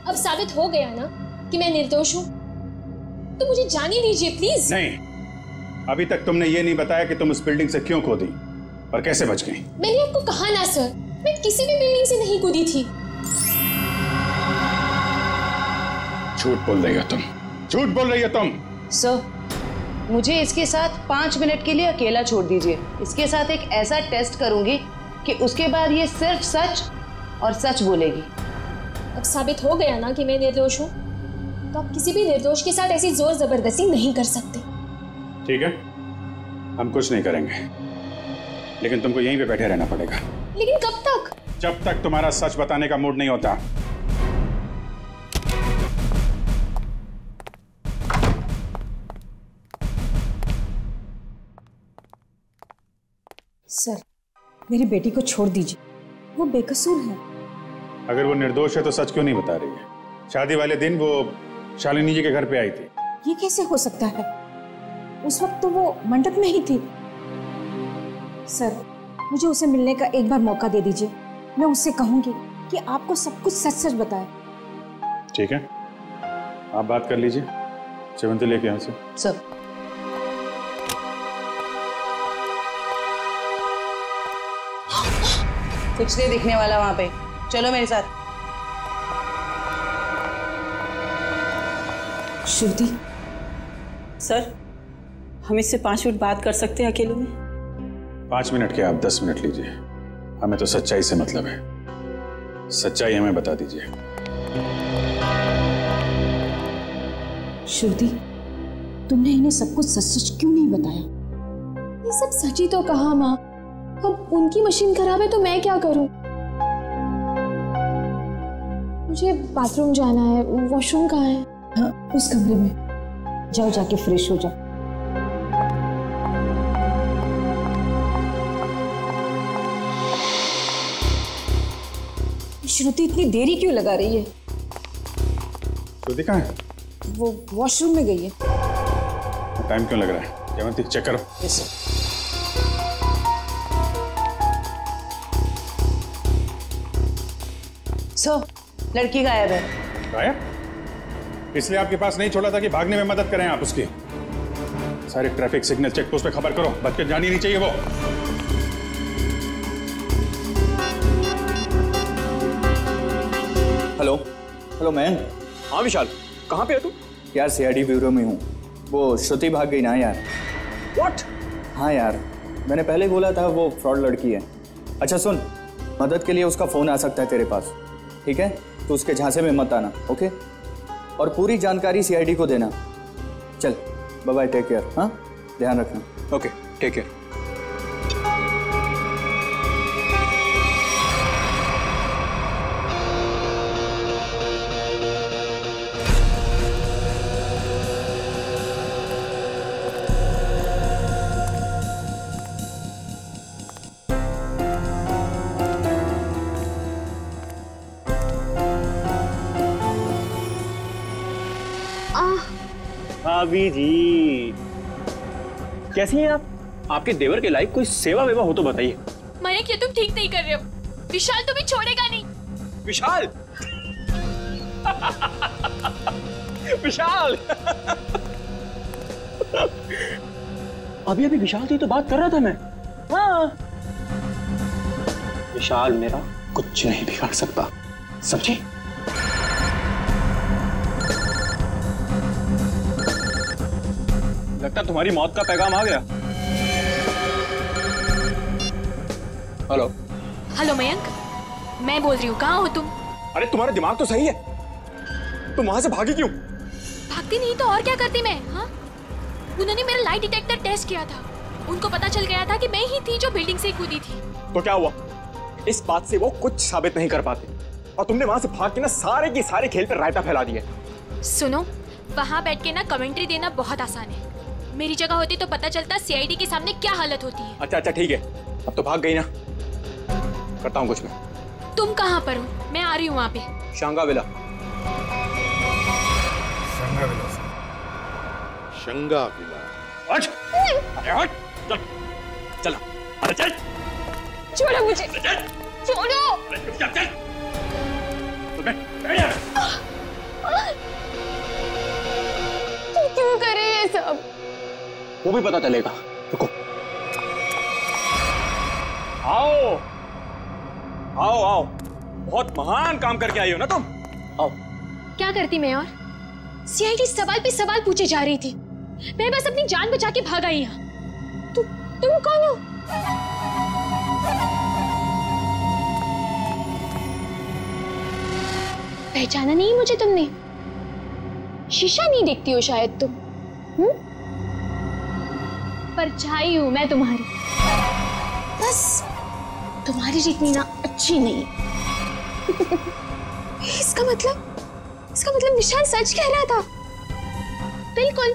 Speaker 23: अब साबित हो गया ना कि मैं निर्दोष हूँ, तो मुझे जाने दीजिए प्लीज।
Speaker 6: नहीं, अभी तक तुमने ये नहीं बताया कि तुम उस बिल्डिंग से क्यों कूदी और कैसे बच गई।
Speaker 23: मैंने आपको कहा ना सर, मैं किसी भी बिल्डिंग से नहीं कूदी थी।
Speaker 6: झूठ बोल रही हो तुम, झूठ बोल रही हो तुम।
Speaker 14: सर मुझे इसके साथ 5 मिनट के लिए अकेला छोड़ दीजिए। इसके साथ एक ऐसा टेस्ट करूंगी कि उसके बाद ये सिर्फ सच और सच बोलेगी।
Speaker 23: अब साबित हो गया ना कि मैं निर्दोष हूँ, तो आप किसी भी निर्दोष के साथ ऐसी जोर जबरदस्ती नहीं कर सकते।
Speaker 6: ठीक है, हम कुछ नहीं करेंगे, लेकिन तुमको यहीं पे बैठे रहना पड़ेगा।
Speaker 23: लेकिन कब तक?
Speaker 6: जब तक तुम्हारा सच बताने का मूड नहीं होता।
Speaker 24: सर मेरी बेटी को छोड़ दीजिए, वो बेकसूर है।
Speaker 6: अगर वो निर्दोष है तो सच क्यों नहीं बता रही है? शादी वाले दिन वो शालिनी जी के घर पे आई थी।
Speaker 24: ये कैसे हो सकता है? उस वक्त तो वो मंडप में ही थी। सर मुझे उसे मिलने का एक बार मौका दे दीजिए। मैं उससे कहूंगी कि आपको सब कुछ सच सच बताए।
Speaker 6: ठीक है, आप बात कर लीजिए। चिवंती लेके यहाँ से।
Speaker 14: सब कुछ नहीं दिखने वाला वहां पे, चलो मेरे साथ।
Speaker 24: श्रुति सर, हम इससे 5 मिनट बात कर सकते हैं अकेले में?
Speaker 6: 5 मिनट के, आप 10 मिनट लीजिए। हमें तो सच्चाई से मतलब है। सच्चाई हमें बता दीजिए।
Speaker 24: श्रुति तुमने इन्हें सब कुछ सच सच क्यों नहीं बताया?
Speaker 23: ये सब सच ही तो कहा माँ। अब उनकी मशीन खराब है तो मैं क्या करूं? मुझे बाथरूम जाना है। वॉशरूम कहाँ है?
Speaker 24: हाँ, उस कमरे में। जाओ, जाके फ्रेश हो जाओ। श्रुति इतनी देरी क्यों लगा रही है?
Speaker 6: श्रुति कहाँ है?
Speaker 24: वो वॉशरूम में गई है।
Speaker 6: टाइम क्यों लग रहा है? क्या चेक करो।
Speaker 24: Yes sir.
Speaker 14: सर, लड़की गायब है।
Speaker 6: गायब? इसलिए आपके पास नहीं छोड़ा था कि भागने में मदद करें आप उसकी। सारे ट्रैफिक सिग्नल चेक पोस्ट पे खबर करो, बच के जानी नहीं चाहिए वो।
Speaker 20: Hello hello man.
Speaker 2: हाँ विशाल, कहाँ पे है तू?
Speaker 20: यार सीआईडी ब्यूरो में हूँ। वो श्रुति भाग गई ना यार।
Speaker 2: व्हाट?
Speaker 20: हाँ यार, मैंने पहले बोला था वो फ्रॉड लड़की है। अच्छा सुन, मदद के लिए उसका फोन आ सकता है तेरे पास, ठीक है? तो उसके झांसे में मत आना, ओके? और पूरी जानकारी सीआईडी को देना। चल बाय बाय, टेक केयर। हाँ, ध्यान रखना।
Speaker 2: Okay, take care. भाभी जी कैसी हैं आप? आपके देवर के लायक कोई सेवा वेवा हो तो बताइए।
Speaker 23: मयंक, ये तुम ठीक नहीं कर रहे हो। विशाल तुम्हें छोड़ेगा नहीं।
Speaker 2: विशाल विशाल अभी अभी विशाल से तो बात कर रहा था मैं। हाँ, विशाल मेरा कुछ नहीं बिगाड़ सकता, समझे? लगता तुम्हारी मौत का पैगाम आ गया। हेलो
Speaker 23: हेलो मयंक, मैं बोल रही हूँ, कहाँ हो तुम?
Speaker 2: अरे तुम्हारा दिमाग तो सही है, तुम वहां से भागी क्यों?
Speaker 23: भागती नहीं तो और क्या करती मैं? हाँ, उन्होंने मेरा लाइट डिटेक्टर टेस्ट किया था। उनको पता चल गया था कि मैं ही थी जो बिल्डिंग से कूदी थी।
Speaker 2: तो क्या हुआ? इस बात से वो कुछ साबित नहीं कर पाते और तुमने वहां से भाग के ना सारे के सारे खेल पर रायता फैला दिया।
Speaker 23: सुनो, वहां बैठ के ना कमेंट्री देना बहुत आसान है। मेरी जगह होती तो पता चलता सीआईडी के सामने क्या हालत होती है।
Speaker 2: अच्छा अच्छा ठीक है, अब तो भाग गई ना, करता हूँ कुछ मैं।
Speaker 23: तुम कहाँ पर हो? मैं आ रही हूँ वहाँ पे।
Speaker 2: शंगाविला।
Speaker 11: शंगाविला।
Speaker 2: हट! अरे हट! चल, चल, अरे चल!
Speaker 23: छोड़ो मुझे! छोड़ो!
Speaker 2: चल, चल!
Speaker 23: तू क्यों करे ये सब?
Speaker 2: वो भी पता चलेगा, रुको। आओ आओ आओ, बहुत महान काम करके आई हो ना तुम। आओ।
Speaker 23: क्या करती मैं? और सीआईडी सवाल पे सवाल पूछे जा रही थी, मैं बस अपनी जान बचा के भाग आई यहाँ। तुम कौन हो? पहचाना नहीं मुझे तुमने? शीशा नहीं देखती हो शायद तुम? परछाई हूं मैं तुम्हारी, बस तुम्हारी जितनी ना अच्छी नहीं। इसका मतलब विशाल सच कह रहा था। बिल्कुल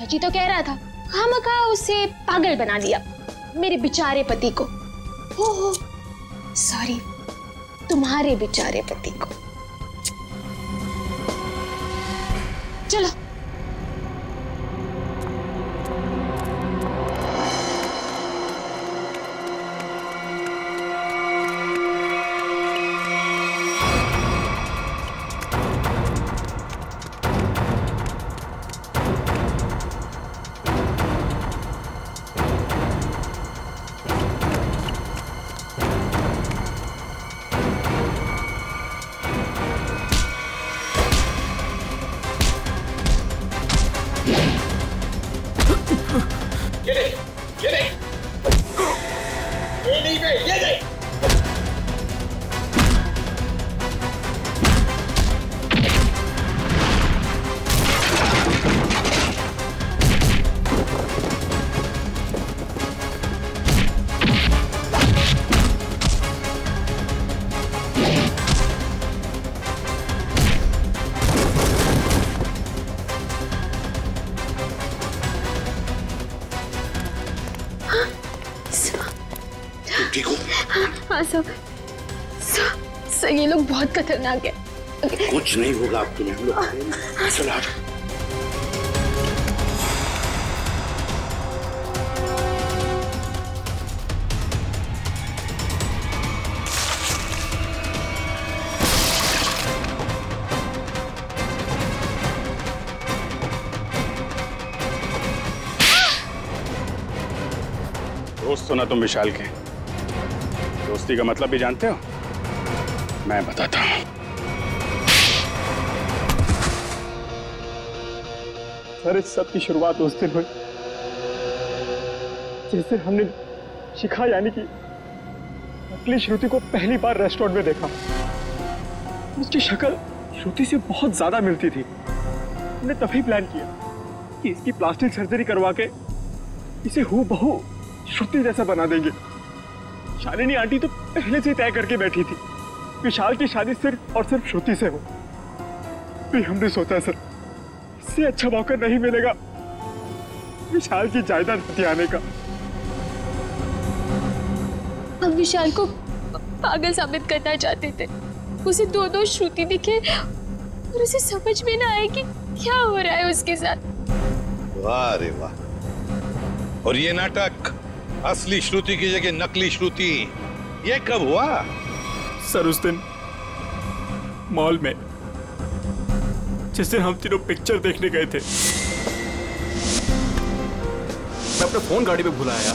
Speaker 23: सच ही तो कह रहा था। खामखा उसे पागल बना दिया, मेरे बेचारे पति को। ओह सॉरी, तुम्हारे बेचारे पति को। चलो सर ये लोग बहुत खतरनाक है।
Speaker 11: कुछ नहीं होगा अब तुम्हें, हम लोग चलो आ जाओ।
Speaker 6: दोस्त हो ना तुम विशाल के, दोस्ती का मतलब भी जानते हो? मैं बताता हूं।
Speaker 20: सर इस सब की शुरुआत उस दिन हुई जिस दिन हमने शिखा यानी कि नकली श्रुति को पहली बार रेस्टोरेंट में देखा। उसकी शक्ल श्रुति से बहुत ज्यादा मिलती थी। हमने तभी प्लान किया कि इसकी प्लास्टिक सर्जरी करवा के इसे हूबहू श्रुति जैसा बना देंगे। शालिनी आंटी तो पहले से तय करके बैठी थी विशाल की शादी सिर्फ और सिर्फ श्रुति से हो। फिर हमने सोचा सर इससे अच्छा मौका नहीं मिलेगा विशाल की जायदाद हथियाने का।
Speaker 23: हम विशाल को पागल साबित करना चाहते थे। उसे दो श्रुति दिखे और उसे समझ में ना आए कि क्या हो रहा है उसके साथ।
Speaker 11: वाह रे वाह। और ये नाटक असली श्रुति की जगह नकली श्रुति, ये कब हुआ?
Speaker 20: सर उस दिन मॉल में जिस दिन हम तीनों पिक्चर देखने गए थे।
Speaker 15: मैं अपना फोन गाड़ी में भूला आया।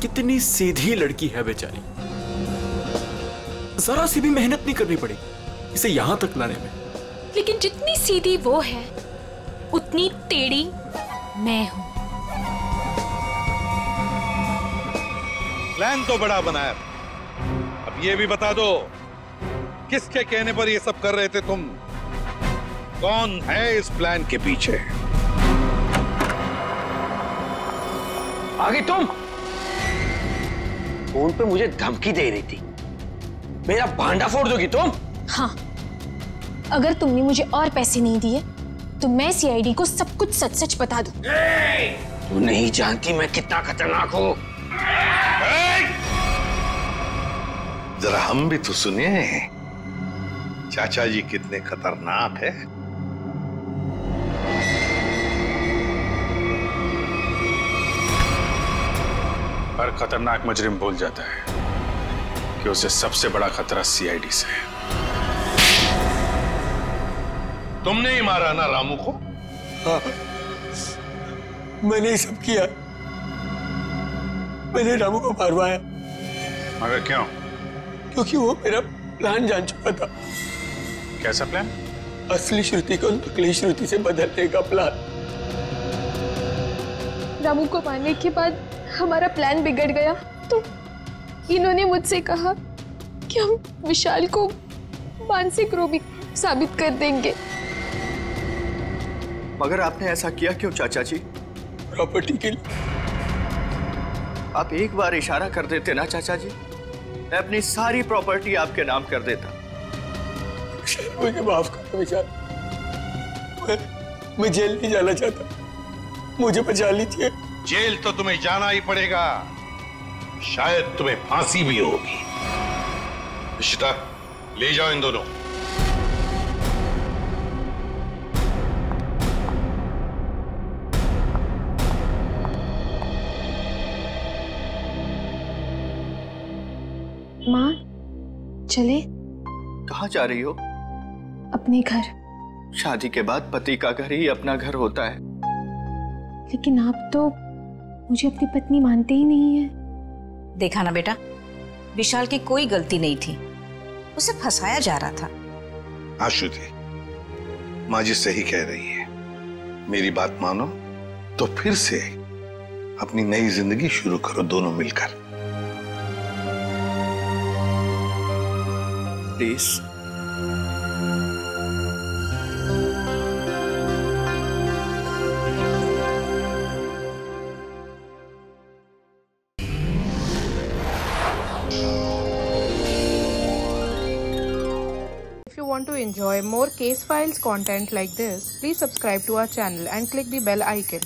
Speaker 15: कितनी सीधी लड़की है बेचारी, जरा सी भी मेहनत नहीं करनी पड़ी इसे यहां तक लाने में।
Speaker 23: लेकिन जितनी सीधी वो है उतनी टेढ़ी मैं हूं।
Speaker 11: प्लान तो बड़ा बनाया, अब ये भी बता दो किसके कहने पर ये सब कर रहे थे तुम? कौन है इस प्लान के पीछे?
Speaker 2: आगे तुम फोन पे मुझे धमकी दे रही थी, मेरा भांडा फोड़ दोगी तुम?
Speaker 23: हाँ, अगर तुमने मुझे और पैसे नहीं दिए तो मैं सीआईडी को सब कुछ सच सच बता दूं।
Speaker 2: तू नहीं जानती मैं कितना खतरनाक हूँ।
Speaker 11: जरा हम भी तो सुनिए चाचा जी कितने खतरनाक है।
Speaker 6: हर खतरनाक मुजरिम भूल जाता है कि उसे सबसे बड़ा खतरा सीआईडी से है।
Speaker 11: तुमने ही मारा ना रामू को?
Speaker 4: हाँ, मैंने ही सब किया। मैंने रामू को मारवाया।
Speaker 6: मगर क्यों?
Speaker 4: क्योंकि वो मेरा प्लान जान चुका था।
Speaker 6: कैसा प्लान?
Speaker 4: असली श्रुति को नकली श्रुति से बदलने का प्लान।
Speaker 23: रामू को मारने के बाद हमारा प्लान बिगड़ गया तो इन्होंने मुझसे कहा कि हम विशाल को मानसिक रोगी साबित कर देंगे।
Speaker 2: मगर आपने ऐसा किया क्यों चाचा जी?
Speaker 4: प्रॉपर्टी के लिए।
Speaker 2: आप एक बार इशारा कर देते ना चाचा जी, मैं अपनी सारी प्रॉपर्टी आपके नाम कर देता।
Speaker 4: मुझे माफ कर दो विशाल, मैं जेल नहीं जाना चाहता, मुझे बचा लीजिए।
Speaker 11: जेल तो तुम्हें जाना ही पड़ेगा, शायद तुम्हें फांसी भी होगी। इशिता, ले जाओ इन दोनों।
Speaker 23: माँ चले?
Speaker 2: कहाँ जा रही हो?
Speaker 23: अपने घर।
Speaker 2: शादी के बाद पति का घर ही अपना घर होता है।
Speaker 23: लेकिन आप तो मुझे अपनी पत्नी मानते ही नहीं है।
Speaker 21: देखा ना बेटा, विशाल की कोई गलती नहीं थी, उसे फंसाया जा रहा था।
Speaker 11: हाँ श्रुति, माँ जी सही कह रही है। मेरी बात मानो तो फिर से अपनी नई जिंदगी शुरू करो दोनों मिलकर।
Speaker 2: Please.
Speaker 8: want to enjoy more Case Files content like this, please subscribe to our channel and click the bell icon.